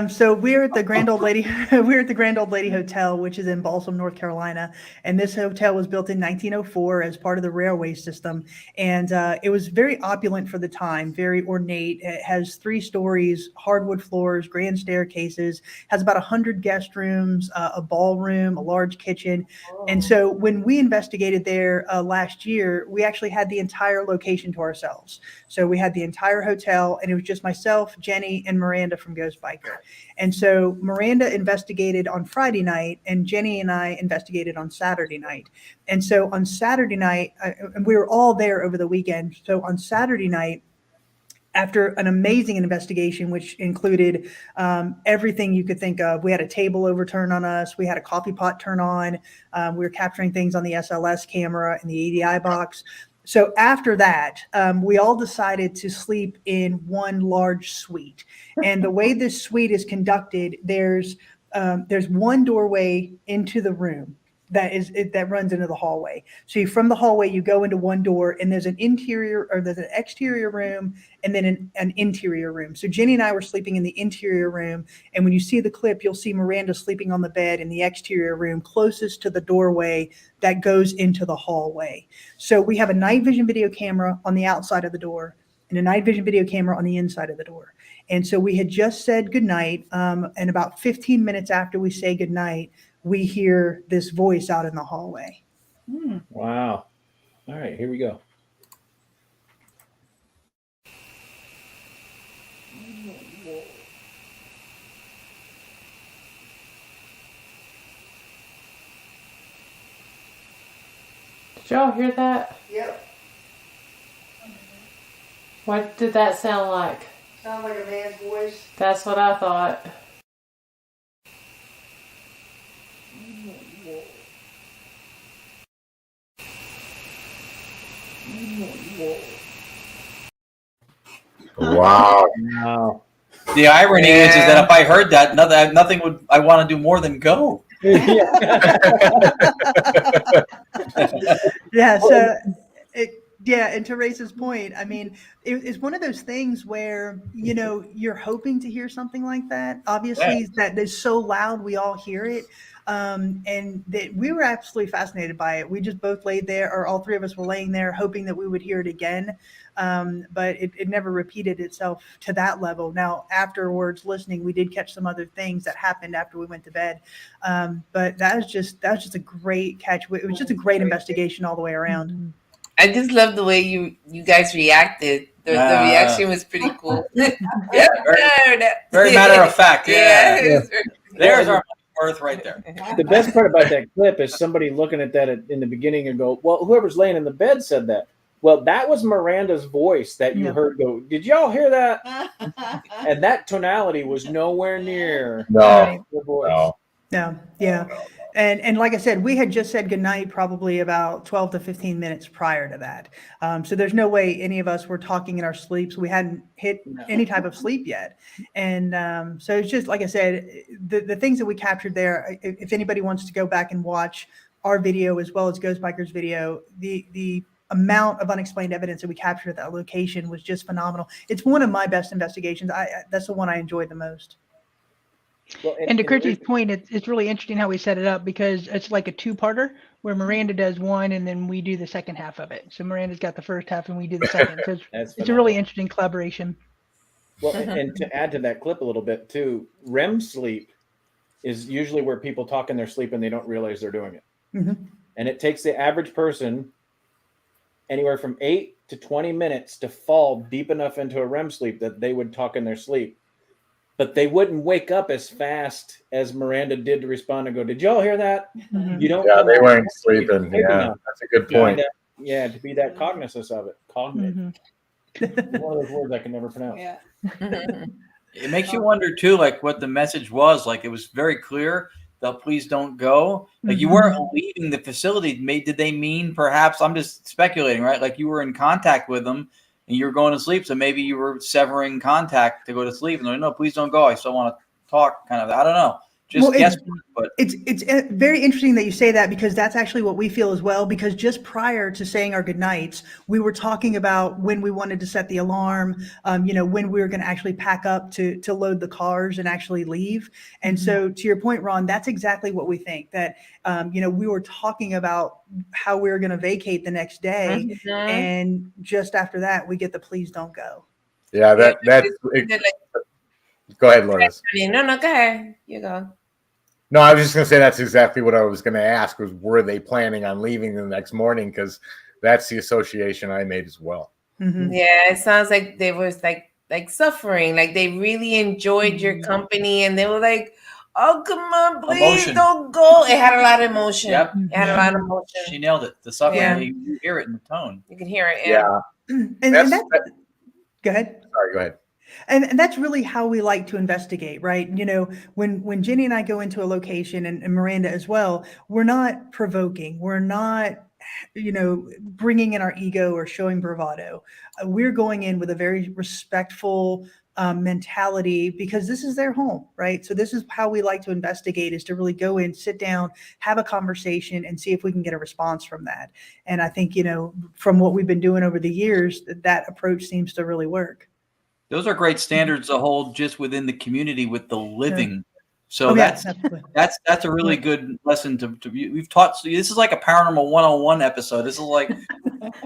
[SPEAKER 7] So we're at the Grand Old Lady. We're at the Grand Old Lady Hotel, which is in Balsam, North Carolina. And this hotel was built in 1904 as part of the railway system. And it was very opulent for the time, very ornate. It has 3 stories, hardwood floors, grand staircases, has about 100 guest rooms, a ballroom, a large kitchen. And so when we investigated there last year, we actually had the entire location to ourselves. So we had the entire hotel, and it was just myself, Jenny, and Miranda from Ghost Biker. And so Miranda investigated on Friday night, and Jenny and I investigated on Saturday night. And so on Saturday night, and we were all there over the weekend. So on Saturday night, after an amazing investigation, which included everything you could think of, we had a table overturned on us. We had a coffee pot turn on. We were capturing things on the SLS camera and the EDI box. So after that, we all decided to sleep in one large suite. And the way this suite is conducted, there's one doorway into the room that runs into the hallway. So from the hallway, you go into one door, and there's an exterior room and then an interior room. So Jenny and I were sleeping in the interior room. And when you see the clip, you'll see Miranda sleeping on the bed in the exterior room closest to the doorway that goes into the hallway. So we have a night vision video camera on the outside of the door and a night vision video camera on the inside of the door. And so we had just said goodnight. And about 15 minutes after we say goodnight, we hear this voice out in the hallway.
[SPEAKER 2] Wow. All right, here we go.
[SPEAKER 10] Did y'all hear that?
[SPEAKER 7] Yep.
[SPEAKER 10] What did that sound like?
[SPEAKER 7] Sounds like a man's voice.
[SPEAKER 10] That's what I thought.
[SPEAKER 6] Wow.
[SPEAKER 2] Wow.
[SPEAKER 5] The irony is that if I heard that, nothing would I want to do more than go.
[SPEAKER 7] Yeah. So and to Race's point, I mean, it's one of those things where, you're hoping to hear something like that. Obviously, that is so loud, we all hear it. And that we were absolutely fascinated by it. We just both laid there, or all 3 of us were laying there hoping that we would hear it again. But it never repeated itself to that level. Now, afterwards listening, we did catch some other things that happened after we went to bed. But that was just a great catch. It was just a great investigation all the way around.
[SPEAKER 4] I just love the way you guys reacted. The reaction was pretty cool.
[SPEAKER 5] Very matter of fact. Yeah. There's our worth right there.
[SPEAKER 2] The best part about that clip is somebody looking at that in the beginning and go, well, whoever's laying in the bed said that. Well, that was Miranda's voice that you heard go, did y'all hear that? And that tonality was nowhere near the voice.
[SPEAKER 7] No. Yeah. And like I said, we had just said goodnight probably about 12 to 15 minutes prior to that. So there's no way any of us were talking in our sleeps. We hadn't hit any type of sleep yet. And so it's just, like I said, the things that we captured there, if anybody wants to go back and watch our video as well as Ghost Biker's video, the amount of unexplained evidence that we captured at that location was just phenomenal. It's one of my best investigations. That's the one I enjoyed the most.
[SPEAKER 2] Well,
[SPEAKER 8] And to Kirsty's point, it's really interesting how we set it up because it's like a two-parter where Miranda does one and then we do the second half of it. So Miranda's got the first half and we do the second. So it's a really interesting collaboration.
[SPEAKER 2] Well, and to add to that clip a little bit too, REM sleep is usually where people talk in their sleep and they don't realize they're doing it.
[SPEAKER 7] Mm-hmm.
[SPEAKER 2] And it takes the average person anywhere from 8 to 20 minutes to fall deep enough into a REM sleep that they would talk in their sleep. But they wouldn't wake up as fast as Miranda did to respond and go, "Did y'all hear that?"
[SPEAKER 7] Mm-hmm.
[SPEAKER 2] You don't.
[SPEAKER 6] Yeah, they weren't sleeping. Yeah, that's a good point.
[SPEAKER 2] To be that cognizant of it. Cognizant.
[SPEAKER 7] Mm-hmm.
[SPEAKER 2] One of those words I can never pronounce.
[SPEAKER 3] Yeah.
[SPEAKER 5] It makes you wonder too, like what the message was. Like it was very clear that please don't go. Like you weren't leaving the facility. Did they mean perhaps? I'm just speculating, right? Like you were in contact with them and you were going to sleep, so maybe you were severing contact to go to sleep. And they're like, no, please don't go. I still want to talk. Kind of. I don't know. Just guess, but
[SPEAKER 7] it's very interesting that you say that because that's actually what we feel as well. Because just prior to saying our goodnights, we were talking about when we wanted to set the alarm, when we were going to actually pack up to load the cars and actually leave. And so, to your point, Ron, that's exactly what we think. That we were talking about how we were going to vacate the next day, and just after that, we get the please don't go.
[SPEAKER 6] Yeah, that's. Go ahead, Lourdes.
[SPEAKER 4] No, go ahead. You go.
[SPEAKER 6] No, I was just going to say that's exactly what I was going to ask was were they planning on leaving the next morning? Because that's the association I made as well.
[SPEAKER 7] Mm-hmm.
[SPEAKER 4] Yeah, it sounds like they was like suffering. Like they really enjoyed your company and they were like, oh, come on, please don't go. It had a lot of emotion.
[SPEAKER 5] Yep.
[SPEAKER 4] It had a lot of emotion.
[SPEAKER 5] She nailed it. The suffering,
[SPEAKER 4] Yeah.
[SPEAKER 5] you hear it in the tone.
[SPEAKER 4] You can hear it.
[SPEAKER 6] Yeah.
[SPEAKER 7] And that's go ahead.
[SPEAKER 6] Sorry, go ahead.
[SPEAKER 7] And that's really how we like to investigate, right? When Jenny and I go into a location and Miranda as well, we're not provoking. We're not, bringing in our ego or showing bravado. We're going in with a very respectful mentality because this is their home, right? So this is how we like to investigate is to really go in, sit down, have a conversation and see if we can get a response from that. And I think, from what we've been doing over the years, that approach seems to really work.
[SPEAKER 5] Those are great standards to hold just within the community with the living.
[SPEAKER 7] Sure.
[SPEAKER 5] So that's a really good lesson to we've taught. So this is like a paranormal 101 episode. This is like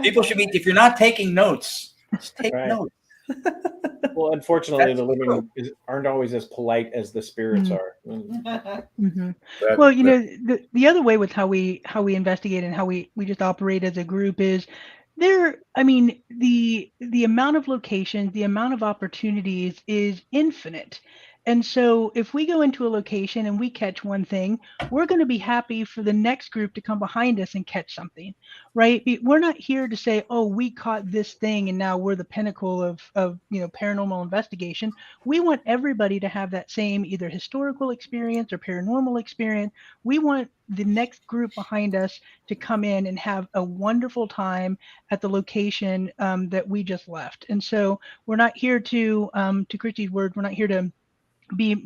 [SPEAKER 5] people should be, if you're not taking notes, just take notes.
[SPEAKER 2] Well, unfortunately, the living aren't always as polite as the spirits are.
[SPEAKER 8] Mm-hmm. Well, the other way with how we investigate and how we just operate as a group is the amount of locations, the amount of opportunities is infinite. And so if we go into a location and we catch one thing, we're going to be happy for the next group to come behind us and catch something, right? We're not here to say, oh, we caught this thing and now we're the pinnacle of paranormal investigation. We want everybody to have that same either historical experience or paranormal experience. We want the next group behind us to come in and have a wonderful time at the location that we just left. And so we're not here to Kristy's word, we're not here to be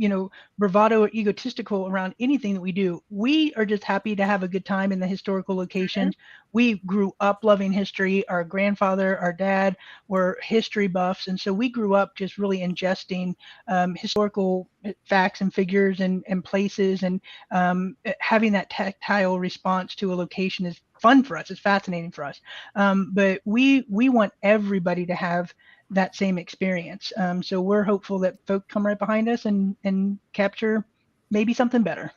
[SPEAKER 8] bravado or egotistical around anything that we do. We are just happy to have a good time in the historical locations. We grew up loving history. Our grandfather, our dad were history buffs, and so we grew up just really ingesting historical facts and figures and places, and having that tactile response to a location is fun for us. It's fascinating for us. But we want everybody to have that same experience. So we're hopeful that folk come right behind us and capture maybe something better.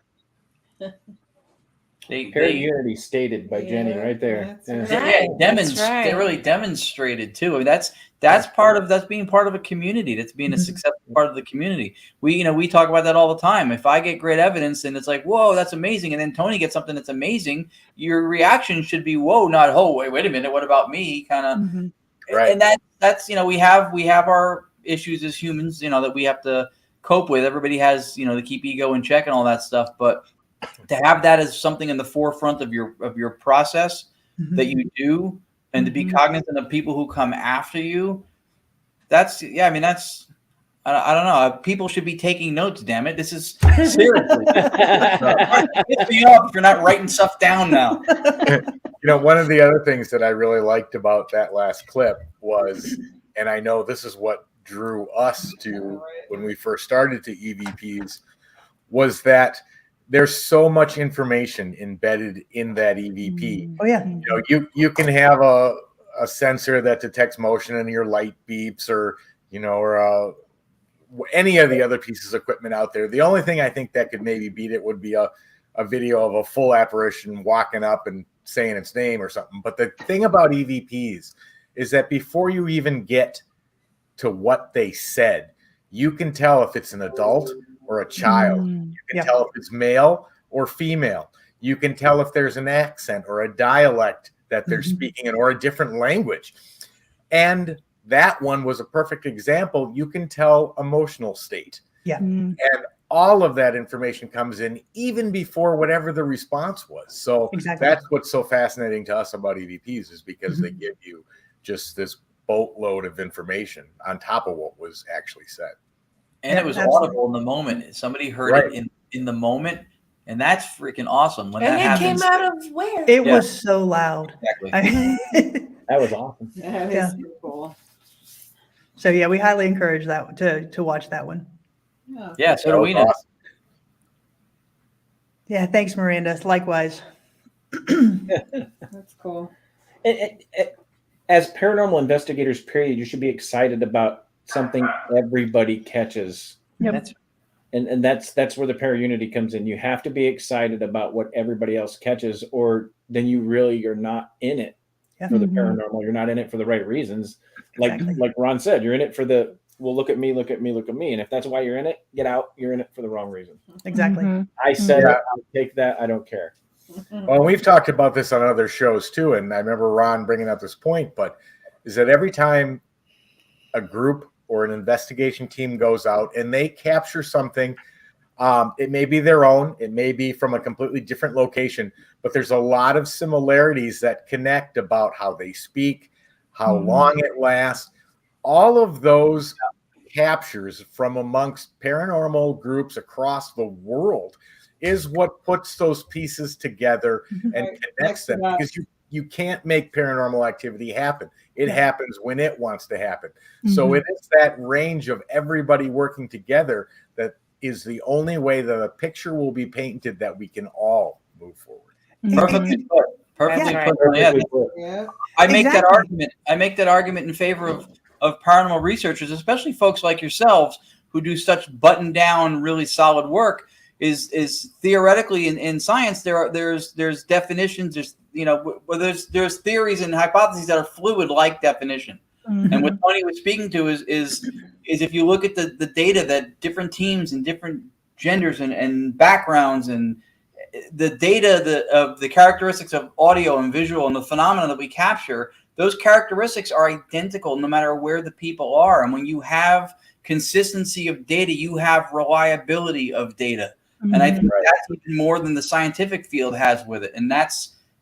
[SPEAKER 2] Unity stated by Jenny right there.
[SPEAKER 5] They really demonstrated too. I mean, that's being part of a community. That's being a successful part of the community. We talk about that all the time. If I get great evidence and it's like, whoa, that's amazing, and then Tony gets something that's amazing, your reaction should be, whoa, not, oh, wait a minute, what about me? Kind of. Right. And that's we have our issues as humans, that we have to cope with. Everybody has, to keep ego in check and all that stuff. But to have that as something in the forefront of your process that you do, and to be cognizant of people who come after you. That's I don't know. People should be taking notes. Damn it! This is seriously. Hit me up if you're not writing stuff down now.
[SPEAKER 6] One of the other things that I really liked about that last clip was, and I know this is what drew us to when we first started to EVPs, was that there's so much information embedded in that EVP.
[SPEAKER 7] Oh yeah.
[SPEAKER 6] You can have a sensor that detects motion and your light beeps, or any of the other pieces of equipment out there. The only thing I think that could maybe beat it would be a video of a full apparition walking up and saying its name or something. But the thing about EVPs is that before you even get to what they said, you can tell if it's an adult or a child. You can tell if it's male or female. You can tell if there's an accent or a dialect that they're speaking in, or a different language. And that one was a perfect example. You can tell emotional state.
[SPEAKER 7] Yeah.
[SPEAKER 6] And all of that information comes in even before whatever the response was. So that's what's so fascinating to us about EVPs, is because they give you just this boatload of information on top of what was actually said.
[SPEAKER 5] And it was audible in the moment. Somebody heard it in the moment, and that's freaking awesome. When
[SPEAKER 4] and
[SPEAKER 5] that
[SPEAKER 4] it
[SPEAKER 5] happens,
[SPEAKER 4] came out of where?
[SPEAKER 7] It was so loud.
[SPEAKER 5] Exactly.
[SPEAKER 2] That was awesome.
[SPEAKER 3] That is so cool.
[SPEAKER 7] So yeah, we highly encourage that to watch that one.
[SPEAKER 5] Yeah, so do we now.
[SPEAKER 6] Awesome.
[SPEAKER 7] Yeah, thanks, Miranda. Likewise.
[SPEAKER 3] That's cool.
[SPEAKER 2] As paranormal investigators, period, you should be excited about something everybody catches.
[SPEAKER 7] Yep.
[SPEAKER 2] And that's where the para-unity comes in. You have to be excited about what everybody else catches, or then you're not in it for the paranormal. You're not in it for the right reasons. Like Ron said, you're in it for the, well, look at me. And if that's why you're in it, get out. You're in it for the wrong reason.
[SPEAKER 7] Exactly.
[SPEAKER 2] I said it, I'll take that. I don't care.
[SPEAKER 6] Well, we've talked about this on other shows too, and I remember Ron bringing up this point, but is that every time a group or an investigation team goes out and they capture something, it may be their own, it may be from a completely different location, but there's a lot of similarities that connect about how they speak, how long it lasts. All of those captures from amongst paranormal groups across the world is what puts those pieces together and connects them, because you can't make paranormal activity happen. It happens when it wants to happen. So it is that range of everybody working together that is the only way that a picture will be painted that we can all move forward.
[SPEAKER 5] Perfectly put. Perfectly put.
[SPEAKER 3] Yeah.
[SPEAKER 5] I make that argument. I make that argument in favor of paranormal researchers, especially folks like yourselves who do such buttoned down, really solid work. Is theoretically in science there's definitions, there's theories and hypotheses that are fluid like definition. And what Tony was speaking to is if you look at the data that different teams and different genders and backgrounds and the data of the characteristics of audio and visual and the phenomena that we capture, those characteristics are identical no matter where the people are. And when you have consistency of data, you have reliability of data. And I think that's even more than the scientific field has with it. And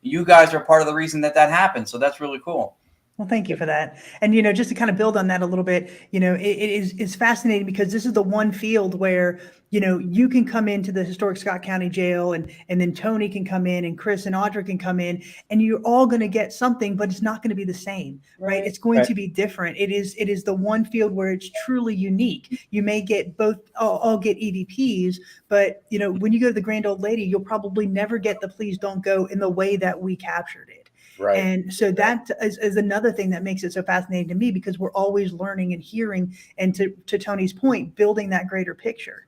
[SPEAKER 5] you guys are part of the reason that happens. So that's really cool.
[SPEAKER 7] Well, thank you for that. And, just to kind of build on that a little bit, it's fascinating because this is the one field where, you can come into the historic Scott County Jail and then Tony can come in and Chris and Audra can come in and you're all going to get something, but it's not going to be the same, right? It's going to be different. It is the one field where it's truly unique. You may get both, all get EVPs, but, when you go to the Grand Old Lady, you'll probably never get the Please Don't Go in the way that we captured it. Right. And so that is another thing that makes it so fascinating to me, because we're always learning and hearing, and to Tony's point, building that greater picture.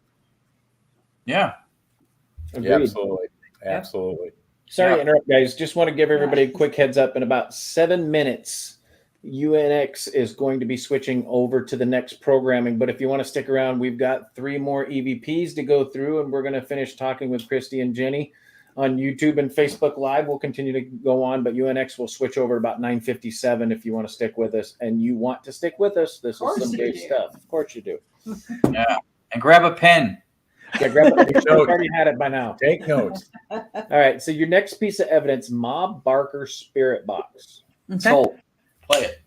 [SPEAKER 5] Yeah.
[SPEAKER 6] Absolutely.
[SPEAKER 2] Sorry to interrupt, guys. Just want to give everybody a quick heads up. In about 7 minutes, UNX is going to be switching over to the next programming. But if you want to stick around, we've got 3 more EVPs to go through, and we're going to finish talking with Kristy and Jenny on YouTube and Facebook Live. We'll continue to go on, but UNX will switch over about 9:57 if you want to stick with us. And you want to stick with us, this is some great stuff. Of course you do.
[SPEAKER 5] Yeah. And grab a pen.
[SPEAKER 2] Yeah, grab it.
[SPEAKER 6] Take
[SPEAKER 2] You've
[SPEAKER 6] notes.
[SPEAKER 2] already had it by now.
[SPEAKER 6] Take notes.
[SPEAKER 2] All right. So your next piece of evidence: Ma Barker spirit box.
[SPEAKER 7] Okay.
[SPEAKER 5] Sold. Play it.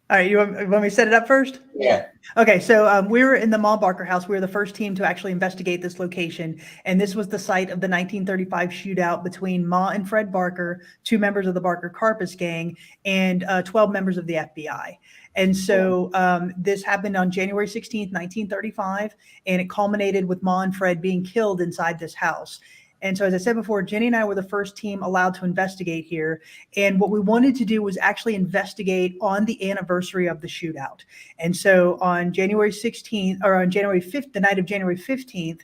[SPEAKER 7] All right, you want me to set it up first?
[SPEAKER 5] Yeah.
[SPEAKER 7] Okay, so we were in the Ma Barker house. We were the first team to actually investigate this location, and this was the site of the 1935 shootout between Ma and Fred Barker, 2 members of the Barker Carpus gang, and 12 members of the FBI. And so this happened on January 16th, 1935, and it culminated with Ma and Fred being killed inside this house. And so, as I said before, Jenny and I were the first team allowed to investigate here. And what we wanted to do was actually investigate on the anniversary of the shootout. And so on January 16th, or on January 5th, the night of January 15th,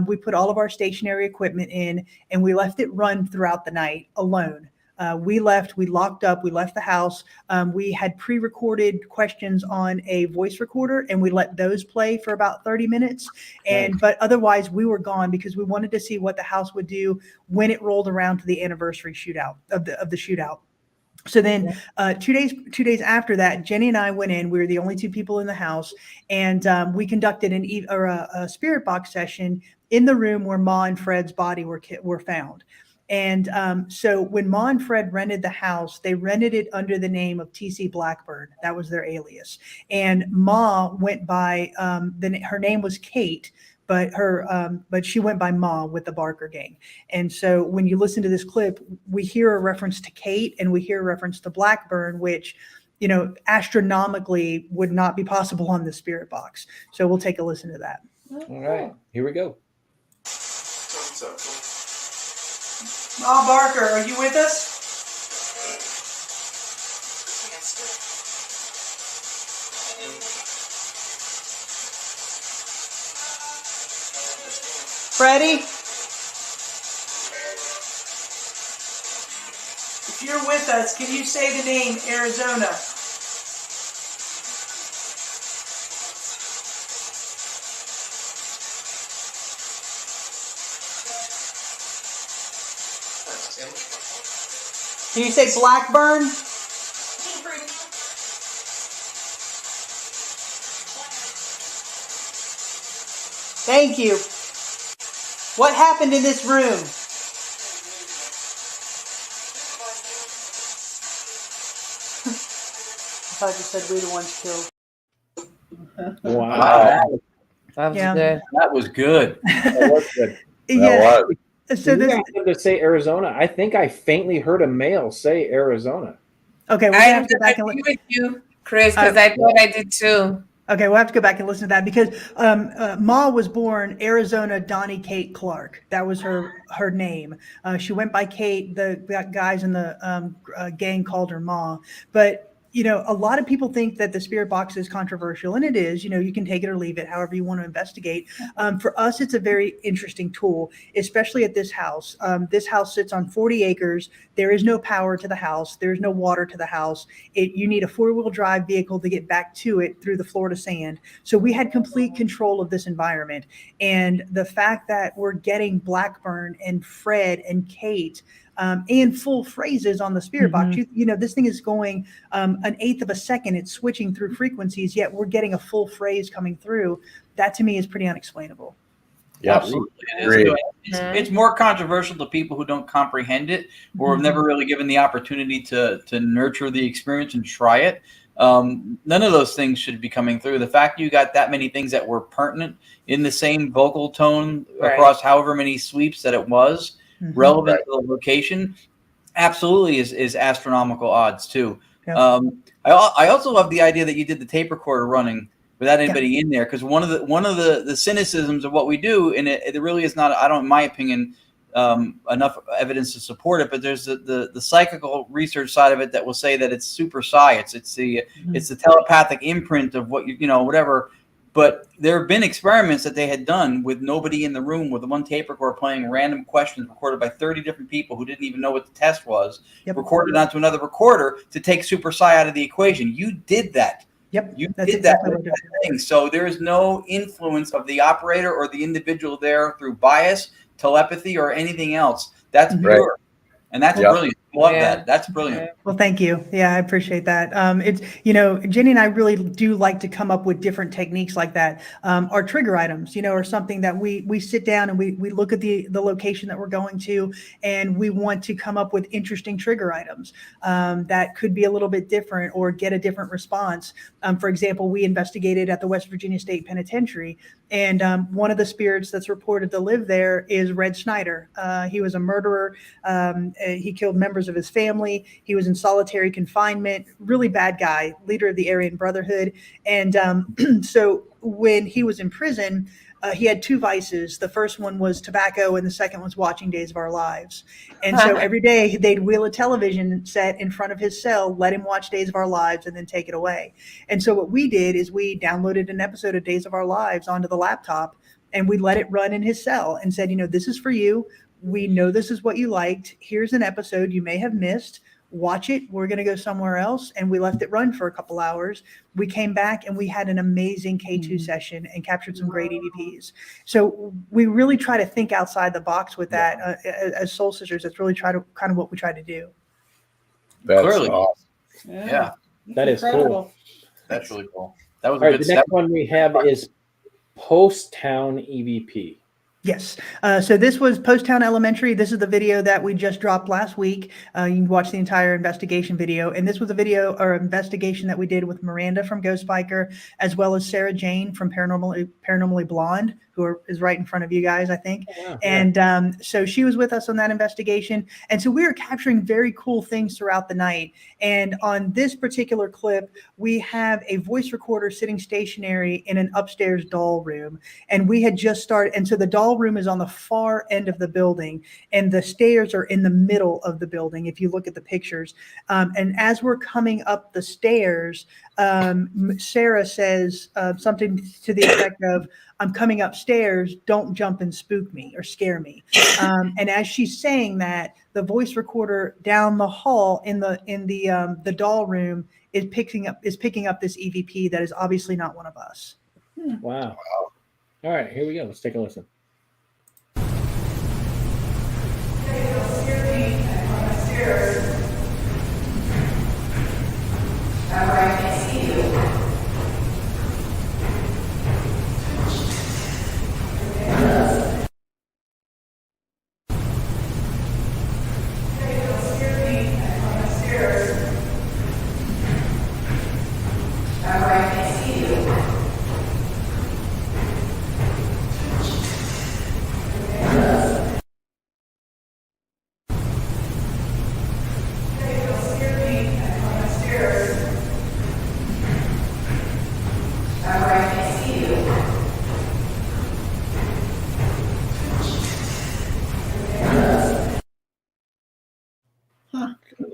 [SPEAKER 7] we put all of our stationary equipment in and we left it run throughout the night alone. We locked up, we left the house. We had pre-recorded questions on a voice recorder and we let those play for about 30 minutes. But otherwise we were gone because we wanted to see what the house would do when it rolled around to the anniversary shootout of the shootout. So then 2 days after that, Jenny and I went in. We were the only 2 people in the house, and we conducted a spirit box session in the room where Ma and Fred's body were found. And so when Ma and Fred rented the house, they rented it under the name of TC Blackbird. That was their alias. And Ma went by, her name was Kate, but she went by Ma with the Barker gang. And so when you listen to this clip, we hear a reference to Kate and we hear a reference to Blackburn, which, astronomically would not be possible on the spirit box. So we'll take a listen to that.
[SPEAKER 2] All right, here we go.
[SPEAKER 7] Ma Barker, are you with us? Freddie? If you're with us, can you say the name Arizona? Can you say Blackburn? Thank you. What happened in this room? I thought you said we the ones killed.
[SPEAKER 2] Wow.
[SPEAKER 4] That was
[SPEAKER 7] Yeah.
[SPEAKER 4] good.
[SPEAKER 5] That was good.
[SPEAKER 2] That was good.
[SPEAKER 7] Yeah.
[SPEAKER 6] was.
[SPEAKER 7] So
[SPEAKER 2] You
[SPEAKER 7] this.
[SPEAKER 2] asked him to say Arizona. I think I faintly heard a male say Arizona.
[SPEAKER 7] Okay, we're
[SPEAKER 4] I
[SPEAKER 7] gonna have to go back and
[SPEAKER 4] agree with you, Chris, because I thought I did too.
[SPEAKER 7] Okay, we'll have to go back and listen to that because Ma was born Arizona Donnie Kate Clark. That was her name. She went by Kate. The guys in the gang called her Ma. But a lot of people think that the spirit box is controversial, and it is. You can take it or leave it, however you want to investigate. For us, it's a very interesting tool, especially at this house. This house sits on 40 acres. There is no power to the house. There is no water to the house. You need a 4-wheel drive vehicle to get back to it through the Florida sand. So we had complete control of this environment. And the fact that we're getting Blackburn and Fred and Kate and full phrases on the spirit box. This thing is going an 1/8 of a second. It's switching through frequencies, yet we're getting a full phrase coming through. That to me is pretty unexplainable.
[SPEAKER 6] Yeah,
[SPEAKER 5] Absolutely. It's more controversial to people who don't comprehend it or have never really given the opportunity to nurture the experience and try it. None of those things should be coming through. The fact you got that many things that were pertinent in the same vocal tone across however many sweeps that it was relevant to the location, absolutely is astronomical odds too.
[SPEAKER 7] Yeah.
[SPEAKER 5] I also love the idea that you did the tape recorder running without anybody in there, because one of the cynicisms of what we do, and it really is not, in my opinion, enough evidence to support it, but there's the psychical research side of it that will say that it's super science. It's the telepathic imprint of what whatever. But there have been experiments that they had done with nobody in the room, with one tape recorder playing random questions recorded by 30 different people who didn't even know what the test was, recorded onto another recorder to take super psi out of the equation. You did that.
[SPEAKER 7] Yep.
[SPEAKER 5] You
[SPEAKER 7] That's
[SPEAKER 5] did
[SPEAKER 7] exactly
[SPEAKER 5] that
[SPEAKER 7] what
[SPEAKER 5] thing. So there is no influence of the operator or the individual there through bias, telepathy, or anything else. That's pure. And that's brilliant. Love
[SPEAKER 4] Yeah.
[SPEAKER 5] that. That's brilliant.
[SPEAKER 7] Well, thank you. Yeah, I appreciate that. It's, Jenny and I really do like to come up with different techniques like that. Our trigger items, are something that we sit down and we look at the location that we're going to, and we want to come up with interesting trigger items that could be a little bit different or get a different response. For example, we investigated at the West Virginia State Penitentiary, and one of the spirits that's reported to live there is Red Snyder. He was a murderer. He killed members of his family. He was in solitary confinement, really bad guy, leader of the Aryan Brotherhood. And so when he was in prison, he had two vices. The first one was tobacco, and the second was watching Days of Our Lives. And so every day they'd wheel a television set in front of his cell, let him watch Days of Our Lives, and then take it away. And so what we did is we downloaded an episode of Days of Our Lives onto the laptop, and we let it run in his cell and said, this is for you. We know this is what you liked. Here's an episode you may have missed. Watch it. We're going to go somewhere else. And we left it run for a couple hours. We came back and we had an amazing K2 session and captured some great EVPs. So we really try to think outside the box with that as Soul Sisters. That's really kind of what we try to do.
[SPEAKER 6] That's
[SPEAKER 5] Clearly.
[SPEAKER 6] awesome.
[SPEAKER 5] Yeah.
[SPEAKER 2] That is cool.
[SPEAKER 5] That's really cool. That was
[SPEAKER 2] All
[SPEAKER 5] a
[SPEAKER 2] right,
[SPEAKER 5] good
[SPEAKER 2] the
[SPEAKER 5] step.
[SPEAKER 2] next one we have is Post Town EVP.
[SPEAKER 7] Yes. So this was Post Town Elementary. This is the video that we just dropped last week. You can watch the entire investigation video. And this was a video or investigation that we did with Miranda from Ghost Biker, as well as Sarah Jane from Paranormally Blonde, who is right in front of you guys, I think.
[SPEAKER 2] Oh, wow.
[SPEAKER 7] And so she was with us on that investigation. And so we were capturing very cool things throughout the night. And on this particular clip, we have a voice recorder sitting stationary in an upstairs doll room. And we had just started. And so the doll room is on the far end of the building, and the stairs are in the middle of the building, if you look at the pictures. And as we're coming up the stairs, Sarah says something to the effect of, "I'm coming upstairs, don't jump and spook me or scare me." And as she's saying that, the voice recorder down the hall in the doll room is picking up this EVP that is obviously not one of us.
[SPEAKER 2] Wow. All right, here we go. Let's take a listen.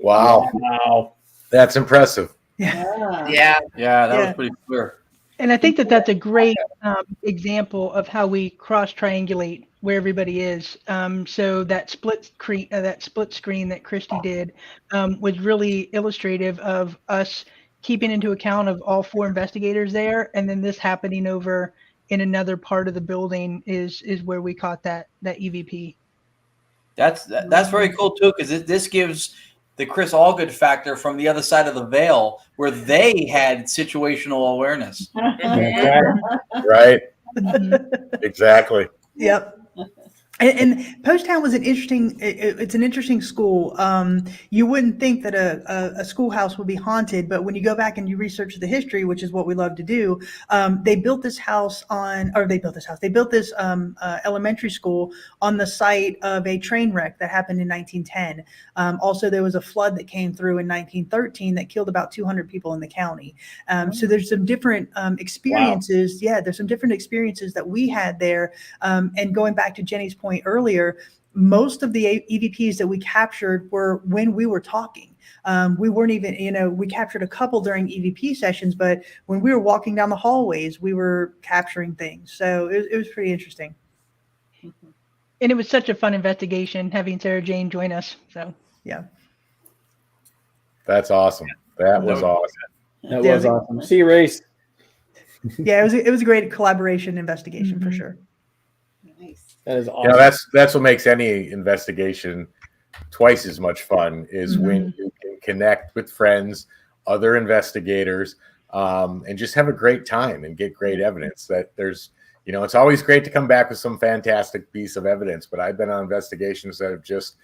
[SPEAKER 6] Wow.
[SPEAKER 2] Wow.
[SPEAKER 6] That's impressive.
[SPEAKER 3] Yeah.
[SPEAKER 4] Yeah.
[SPEAKER 5] Yeah, that
[SPEAKER 7] Yeah.
[SPEAKER 5] was pretty clear.
[SPEAKER 8] And I think that that's a great example of how we cross triangulate where everybody is. So that split screen that Kristy did was really illustrative of us keeping into account of all four investigators there, and then this happening over in another part of the building is where we caught that EVP.
[SPEAKER 5] That's very cool too, because this gives the Chris Allgood factor from the other side of the veil, where they had situational awareness.
[SPEAKER 6] Right. Exactly.
[SPEAKER 7] Yep. And Post Town was it's an interesting school. You wouldn't think that a schoolhouse would be haunted, but when you go back and you research the history, which is what we love to do, they built this elementary school on the site of a train wreck that happened in 1910. Also, there was a flood that came through in 1913 that killed about 200 people in the county. So there's some different experiences. Wow. Yeah, there's some different experiences that we had there. And going back to Jenny's point earlier, most of the EVPs that we captured were when we were talking. We weren't even, we captured a couple during EVP sessions, but when we were walking down the hallways, we were capturing things. So it was pretty interesting.
[SPEAKER 8] And it was such a fun investigation having Sarah Jane join us. So
[SPEAKER 7] yeah.
[SPEAKER 6] That's awesome. That was awesome.
[SPEAKER 2] That was awesome. See you, Race.
[SPEAKER 7] Yeah, it was a great collaboration investigation for sure.
[SPEAKER 3] Nice.
[SPEAKER 2] That is awesome.
[SPEAKER 6] Yeah, that's what makes any investigation twice as much fun is when you can connect with friends, other investigators, and just have a great time and get great evidence. That there's, it's always great to come back with some fantastic piece of evidence, but I've been on investigations that have just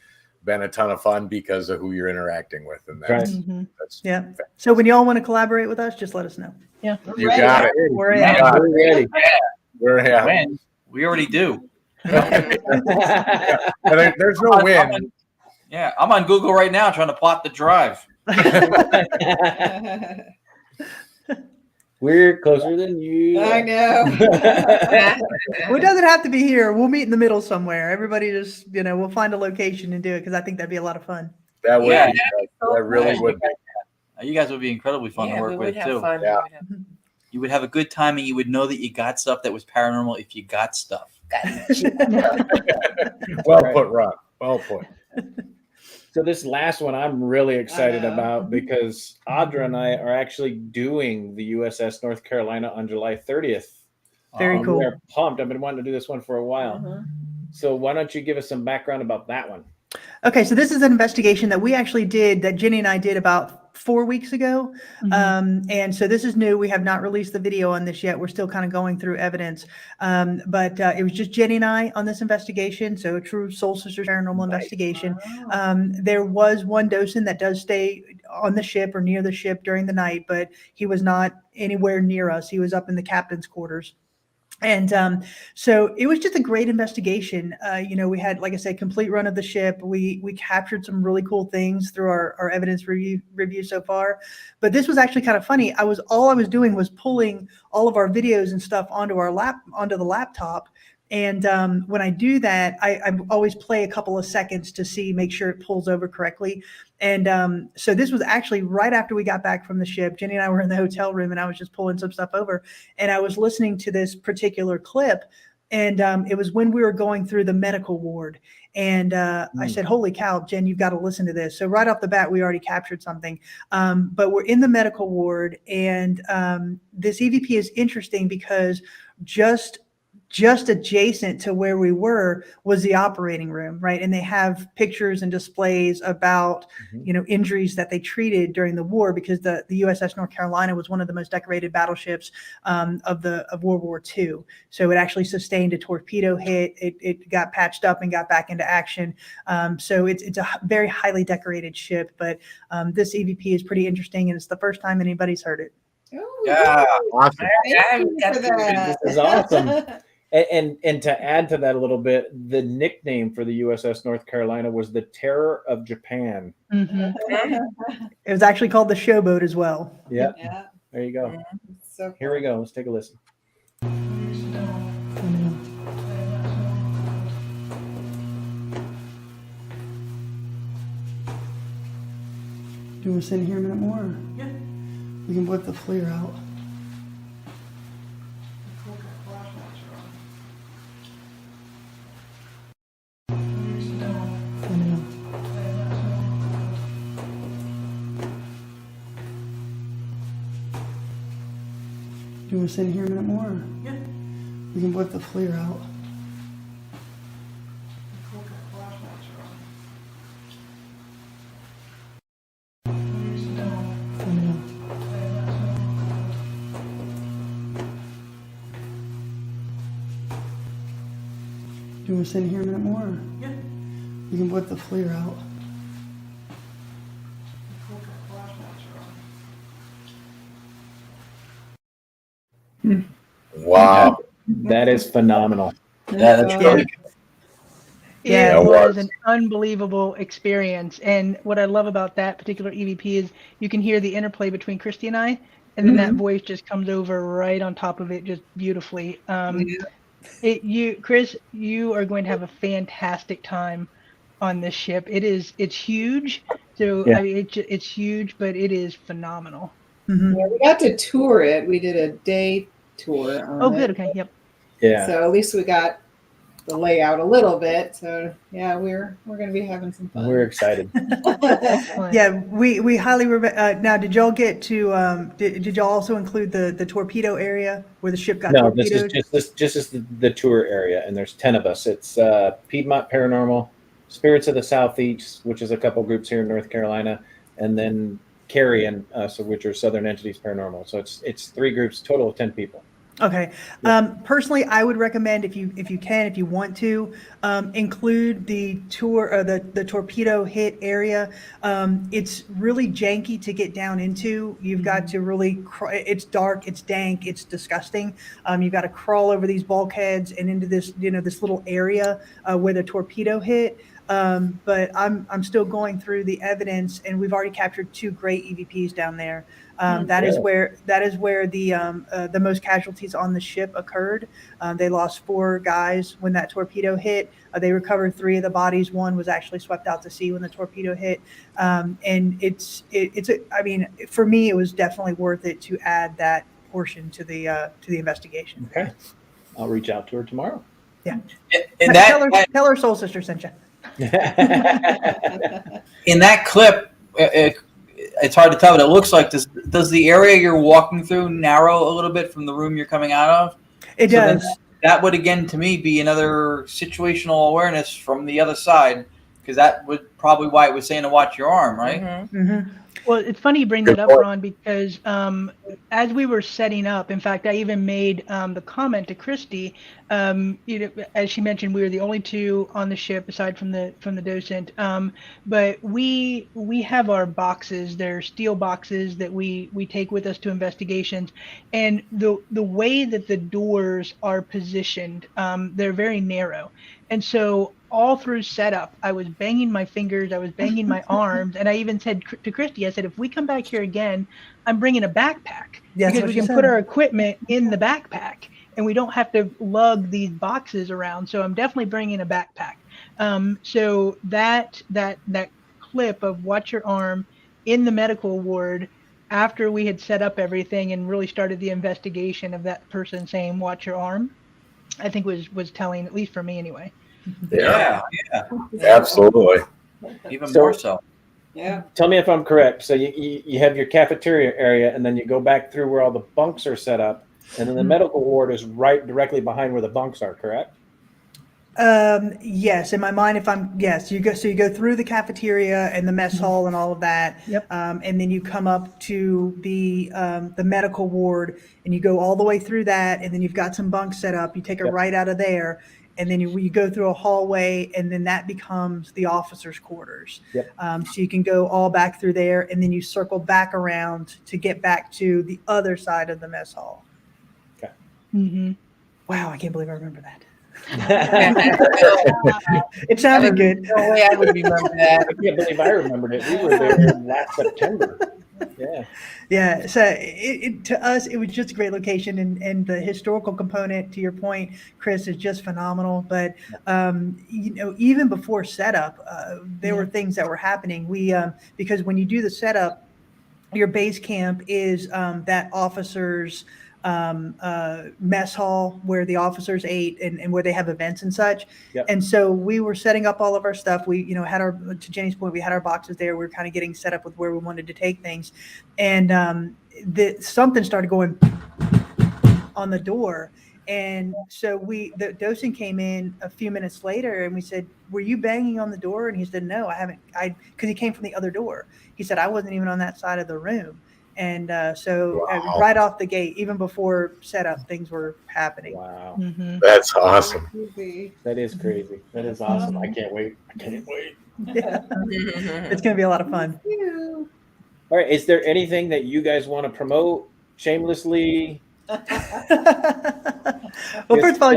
[SPEAKER 6] been a ton of fun because of who you're interacting with. And that's,
[SPEAKER 7] yeah. So when y'all want to collaborate with us, just let us know.
[SPEAKER 8] Yeah.
[SPEAKER 6] You got it.
[SPEAKER 7] We're in.
[SPEAKER 2] We're ready.
[SPEAKER 6] We're
[SPEAKER 5] When? We already do.
[SPEAKER 6] there's no win.
[SPEAKER 5] Yeah, I'm on Google right now trying to plot the drive.
[SPEAKER 2] We're closer than you.
[SPEAKER 3] I know.
[SPEAKER 7] Well, it doesn't have to be here. We'll meet in the middle somewhere. Everybody just, we'll find a location and do it because I think that'd be a lot of fun.
[SPEAKER 6] That would
[SPEAKER 5] Yeah.
[SPEAKER 6] be, that really would be.
[SPEAKER 5] You guys would be incredibly fun to work with too.
[SPEAKER 6] Yeah.
[SPEAKER 5] You would have a good time, and you would know that you got stuff that was paranormal if you got stuff.
[SPEAKER 6] Well put, Ron. Well put.
[SPEAKER 2] So this last one I'm really excited about because Audra and I are actually doing the USS North Carolina on July 30th.
[SPEAKER 7] Very cool.
[SPEAKER 2] We're pumped. I've been wanting to do this one for a while. So why don't you give us some background about that one?
[SPEAKER 7] Okay, so this is an investigation that we actually did, that Jenny and I did about 4 weeks ago. And so this is new. We have not released the video on this yet. We're still kind of going through evidence. But it was just Jenny and I on this investigation. So a true Soul Sisters Paranormal investigation. There was one docent that does stay on the ship or near the ship during the night, but he was not anywhere near us. He was up in the captain's quarters. And so it was just a great investigation. We had, like I said, complete run of the ship. We captured some really cool things through our evidence review so far. But this was actually kind of funny. All I was doing was pulling all of our videos and stuff onto the laptop. And when I do that, I always play a couple of seconds to make sure it pulls over correctly. And so this was actually right after we got back from the ship. Jenny and I were in the hotel room, and I was just pulling some stuff over. And I was listening to this particular clip. And it was when we were going through the medical ward. And I said, holy cow, Jen, you've got to listen to this. So right off the bat, we already captured something. But we're in the medical ward. And this EVP is interesting because just adjacent to where we were was the operating room, right? And they have pictures and displays about, injuries that they treated during the war, because the USS North Carolina was one of the most decorated battleships of World War II. So it actually sustained a torpedo hit. It got patched up and got back into action. So it's a very highly decorated ship, but this EVP is pretty interesting, and it's the first time anybody's heard it.
[SPEAKER 3] Oh,
[SPEAKER 5] Yeah.
[SPEAKER 6] Awesome.
[SPEAKER 3] thank you for that.
[SPEAKER 2] This is awesome. And to add to that a little bit, the nickname for the USS North Carolina was the Terror of Japan.
[SPEAKER 7] It was actually called the Showboat as well.
[SPEAKER 2] Yeah.
[SPEAKER 3] Yeah.
[SPEAKER 2] There you go.
[SPEAKER 3] So
[SPEAKER 2] Here we go. Let's take a listen.
[SPEAKER 7] Do you want to sit in here a minute more? Yeah. We can whip the FLIR out. Do you want to sit in here a minute more? Yeah. We can whip the FLIR out. Do you want to sit in here a minute more? Yeah. We can whip the FLIR out.
[SPEAKER 6] Wow.
[SPEAKER 2] That is phenomenal.
[SPEAKER 5] Yeah, that's really good.
[SPEAKER 7] Yeah,
[SPEAKER 8] It
[SPEAKER 6] it
[SPEAKER 8] was
[SPEAKER 6] was.
[SPEAKER 8] an unbelievable experience. And what I love about that particular EVP is you can hear the interplay between Kristy and I, and then that voice just comes over right on top of it just beautifully. Chris, you are going to have a fantastic time on this ship. It's huge. So
[SPEAKER 2] Yeah.
[SPEAKER 8] I mean, it's huge, but it is phenomenal.
[SPEAKER 3] yeah, we got to tour it. We did a day tour. On
[SPEAKER 8] Oh, good.
[SPEAKER 3] it.
[SPEAKER 8] Okay. Yep.
[SPEAKER 2] Yeah.
[SPEAKER 3] So at least we got the layout a little bit. So yeah, we're going to be having some fun.
[SPEAKER 2] We're excited.
[SPEAKER 8] Excellent.
[SPEAKER 7] Yeah, we highly now. Did y'all get to? Did y'all also include the torpedo area where the ship got
[SPEAKER 2] No, this
[SPEAKER 7] torpedoed?
[SPEAKER 2] is just the tour area, and there's 10 of us. It's Piedmont Paranormal, Spirits of the Southeast, which is a couple groups here in North Carolina, and then Carrion, which are Southern Entities Paranormal. So it's 3 groups, total of 10 people.
[SPEAKER 7] Okay. Personally, I would recommend if you want to, include the tour, the torpedo hit area. It's really janky to get down into. You've got to really, it's dark, it's dank, it's disgusting. You've got to crawl over these bulkheads and into this, this little area where the torpedo hit. But I'm still going through the evidence, and we've already captured 2 great EVPs down there. That is where the most casualties on the ship occurred. They lost 4 guys when that torpedo hit. They recovered 3 of the bodies. 1 was actually swept out to sea when the torpedo hit. And I mean, for me, it was definitely worth it to add that portion to the investigation.
[SPEAKER 2] Okay, I'll reach out to her tomorrow.
[SPEAKER 7] Yeah,
[SPEAKER 5] And
[SPEAKER 7] tell her Soul Sister sent you.
[SPEAKER 5] in that clip, it's hard to tell, but it looks like does the area you're walking through narrow a little bit from the room you're coming out of?
[SPEAKER 7] It does.
[SPEAKER 5] That would, again, to me, be another situational awareness from the other side, because that would probably why it was saying to watch your arm, right?
[SPEAKER 4] Mm-hmm.
[SPEAKER 7] Mm-hmm.
[SPEAKER 8] Well, it's funny you bring that up, Ron, because as we were setting up, in fact, I even made the comment to Kristy. As she mentioned, we were the only 2 on the ship aside from the docent. But we have our boxes. They're steel boxes that we take with us to investigations, and the way that the doors are positioned, they're very narrow, and so all through setup, I was banging my fingers, I was banging my arms, and I even said to Kristy, I said, if we come back here again, I'm bringing a backpack, because we can put our equipment in the backpack, and we don't have to lug these boxes around. So I'm definitely bringing a backpack. So that clip of watch your arm in the medical ward, after we had set up everything and really started the investigation of that person saying watch your arm, I think was telling, at least for me anyway.
[SPEAKER 6] Yeah, absolutely.
[SPEAKER 5] Even more so.
[SPEAKER 3] Yeah.
[SPEAKER 2] Tell me if I'm correct. So you have your cafeteria area, and then you go back through where all the bunks are set up, and then the medical ward is right directly behind where the bunks are, correct?
[SPEAKER 7] Yes, in my mind, you go through the cafeteria and the mess hall and all of that.
[SPEAKER 8] Yep.
[SPEAKER 7] And then you come up to the medical ward, and you go all the way through that, and then you've got some bunks set up. You take a right out of there, and then you go through a hallway, and then that becomes the officers' quarters.
[SPEAKER 2] Yep.
[SPEAKER 7] So you can go all back through there, and then you circle back around to get back to the other side of the mess hall.
[SPEAKER 2] Okay.
[SPEAKER 8] Mm-hmm.
[SPEAKER 7] Wow, I can't believe I remember that.
[SPEAKER 4] I
[SPEAKER 7] It sounded good.
[SPEAKER 4] No way I would remember that.
[SPEAKER 2] I can't believe I remembered it. We were there last September. Yeah.
[SPEAKER 7] Yeah. So to us, it was just a great location, and the historical component, to your point, Chris, is just phenomenal. But even before setup, there were things that were happening. Because when you do the setup, your base camp is that officers' mess hall where the officers ate and where they have events and such.
[SPEAKER 2] Yep.
[SPEAKER 7] And so we were setting up all of our stuff. We, had to Jenny's point, we had our boxes there. We were kind of getting set up with where we wanted to take things. And something started going on the door. And so the docent came in a few minutes later, and we said, were you banging on the door? And he said, no, I haven't. Because he came from the other door. He said, I wasn't even on that side of the room. And
[SPEAKER 6] Wow.
[SPEAKER 7] right off the gate, even before setup, things were happening.
[SPEAKER 2] Wow.
[SPEAKER 8] Mm-hmm.
[SPEAKER 6] That's awesome.
[SPEAKER 2] That is crazy. That is awesome. I can't wait.
[SPEAKER 7] Yeah. It's going to be a lot of fun.
[SPEAKER 2] All right. Is there anything that you guys want to promote shamelessly?
[SPEAKER 7] Well, first of all,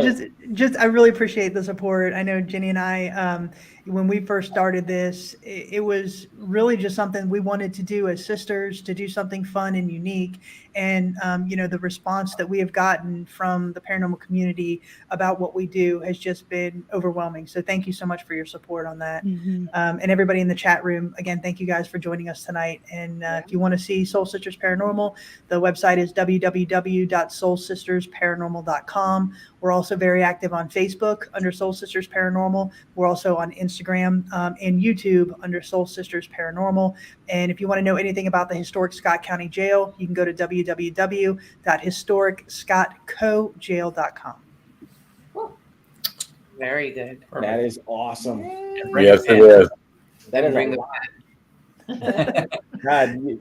[SPEAKER 7] just I really appreciate the support. I know Jenny and I, when we first started this, it was really just something we wanted to do as sisters, to do something fun and unique. And, the response that we have gotten from the paranormal community about what we do has just been overwhelming. So thank you so much for your support on that.
[SPEAKER 8] Mm-hmm.
[SPEAKER 7] And everybody in the chat room, again, thank you guys for joining us tonight. And if you want to see Soul Sisters Paranormal, the website is www.soulsistersparanormal.com. We're also very active on Facebook under Soul Sisters Paranormal. We're also on Instagram and YouTube under Soul Sisters Paranormal. And if you want to know anything about the historic Scott County Jail, you can go to www.historicscottcojail.com.
[SPEAKER 4] Very good.
[SPEAKER 2] That is awesome.
[SPEAKER 6] Yes, it is.
[SPEAKER 2] That is
[SPEAKER 4] Bring
[SPEAKER 2] a
[SPEAKER 4] it
[SPEAKER 2] lot. God,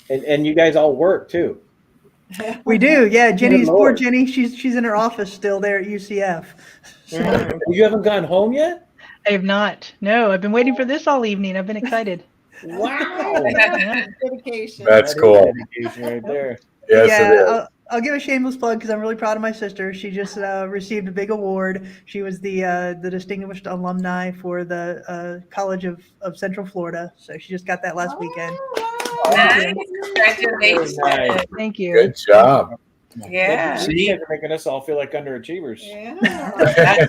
[SPEAKER 2] and you guys all work too.
[SPEAKER 7] We do, yeah. Jenny's poor
[SPEAKER 2] Lord.
[SPEAKER 7] Jenny. She's in her office still there at UCF.
[SPEAKER 2] You haven't gone home yet?
[SPEAKER 8] I have not. No, I've been waiting for this all evening. I've been excited.
[SPEAKER 2] Wow.
[SPEAKER 8] Yeah.
[SPEAKER 3] Dedication.
[SPEAKER 6] That's
[SPEAKER 2] That is
[SPEAKER 6] cool.
[SPEAKER 2] dedication right there.
[SPEAKER 6] Yes,
[SPEAKER 7] Yeah,
[SPEAKER 6] it is.
[SPEAKER 7] I'll give a shameless plug because I'm really proud of my sister. She just received a big award. She was the distinguished alumni for the College of Central Florida. So she just got that last weekend.
[SPEAKER 4] Nice. Congratulations.
[SPEAKER 2] Nice.
[SPEAKER 8] Thank you.
[SPEAKER 6] Good job.
[SPEAKER 4] Yeah.
[SPEAKER 2] You guys are making us all feel like underachievers.
[SPEAKER 3] Yeah.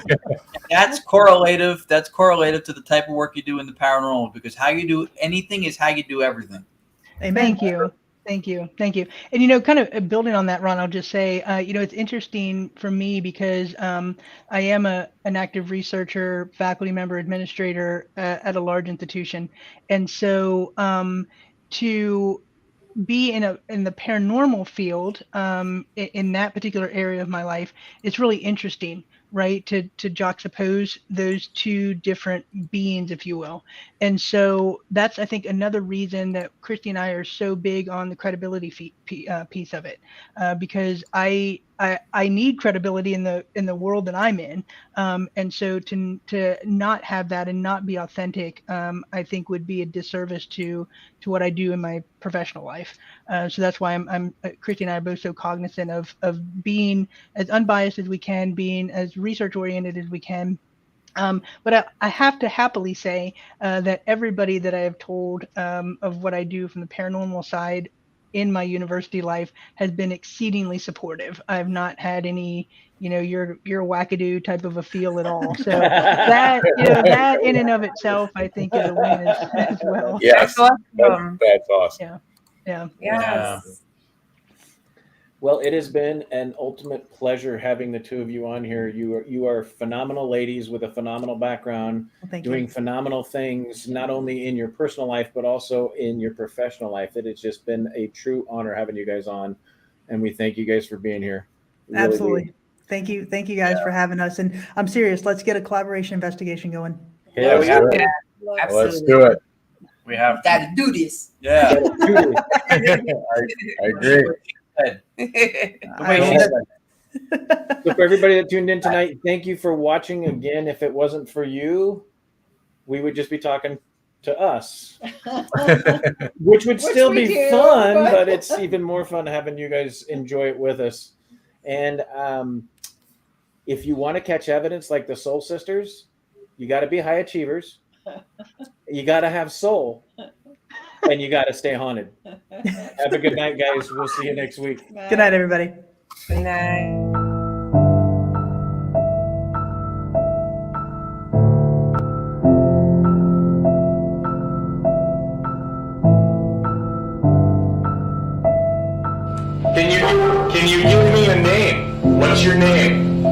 [SPEAKER 5] That's correlative. That's correlative to the type of work you do in the paranormal, because how you do anything is how you do everything.
[SPEAKER 7] Amen.
[SPEAKER 8] Thank you. Thank you. Thank you. And, you know, kind of building on that, Ron, I'll just say, you know, it's interesting for me because I am an active researcher, faculty member, administrator at a large institution. And so to be in the paranormal field in that particular area of my life, it's really interesting, right? To juxtapose those two different beings, if you will. And so that's, I think, another reason that Kristy and I are so big on the credibility piece of it, because I need credibility in the world that I'm in, and so to not have that and not be authentic, I think would be a disservice to what I do in my professional life. So that's why I'm Kristy and I are both so cognizant of being as unbiased as we can, being as research oriented as we can. But I have to happily say that everybody that I have told of what I do from the paranormal side in my university life has been exceedingly supportive. I've not had any, you know, you're a wackadoo type of a feel at all. So that, you know, that in and of itself, I think is a win as well.
[SPEAKER 6] Yes,
[SPEAKER 4] That's awesome.
[SPEAKER 6] that's awesome.
[SPEAKER 8] Yeah.
[SPEAKER 4] Yes.
[SPEAKER 2] Well, it has been an ultimate pleasure having the two of you on here. You are phenomenal ladies with a phenomenal background,
[SPEAKER 7] Well, thank
[SPEAKER 2] doing
[SPEAKER 7] you.
[SPEAKER 2] phenomenal things, not only in your personal life, but also in your professional life. It has just been a true honor having you guys on. And we thank you guys for being here. We really do.
[SPEAKER 7] Absolutely. Thank you guys for having us. And I'm serious. Let's get a collaboration investigation going.
[SPEAKER 2] Yeah,
[SPEAKER 6] Let's do it.
[SPEAKER 4] Absolutely.
[SPEAKER 6] Let's do it.
[SPEAKER 5] We have to.
[SPEAKER 4] Gotta do this.
[SPEAKER 5] Yeah.
[SPEAKER 6] I agree.
[SPEAKER 7] I-
[SPEAKER 2] So for everybody that tuned in tonight, thank you for watching. Again, if it wasn't for you, we would just be talking to us, which would still
[SPEAKER 3] we
[SPEAKER 2] be
[SPEAKER 3] do,
[SPEAKER 2] fun,
[SPEAKER 3] but-
[SPEAKER 2] but it's even more fun having you guys enjoy it with us. And if you want to catch evidence like the Soul Sisters, you got to be high achievers. You got to have soul, and you got to stay haunted. Have a good night, guys. We'll see you next week.
[SPEAKER 7] Good night, everybody.
[SPEAKER 4] Good night.
[SPEAKER 6] Can you give me a name? What's your name?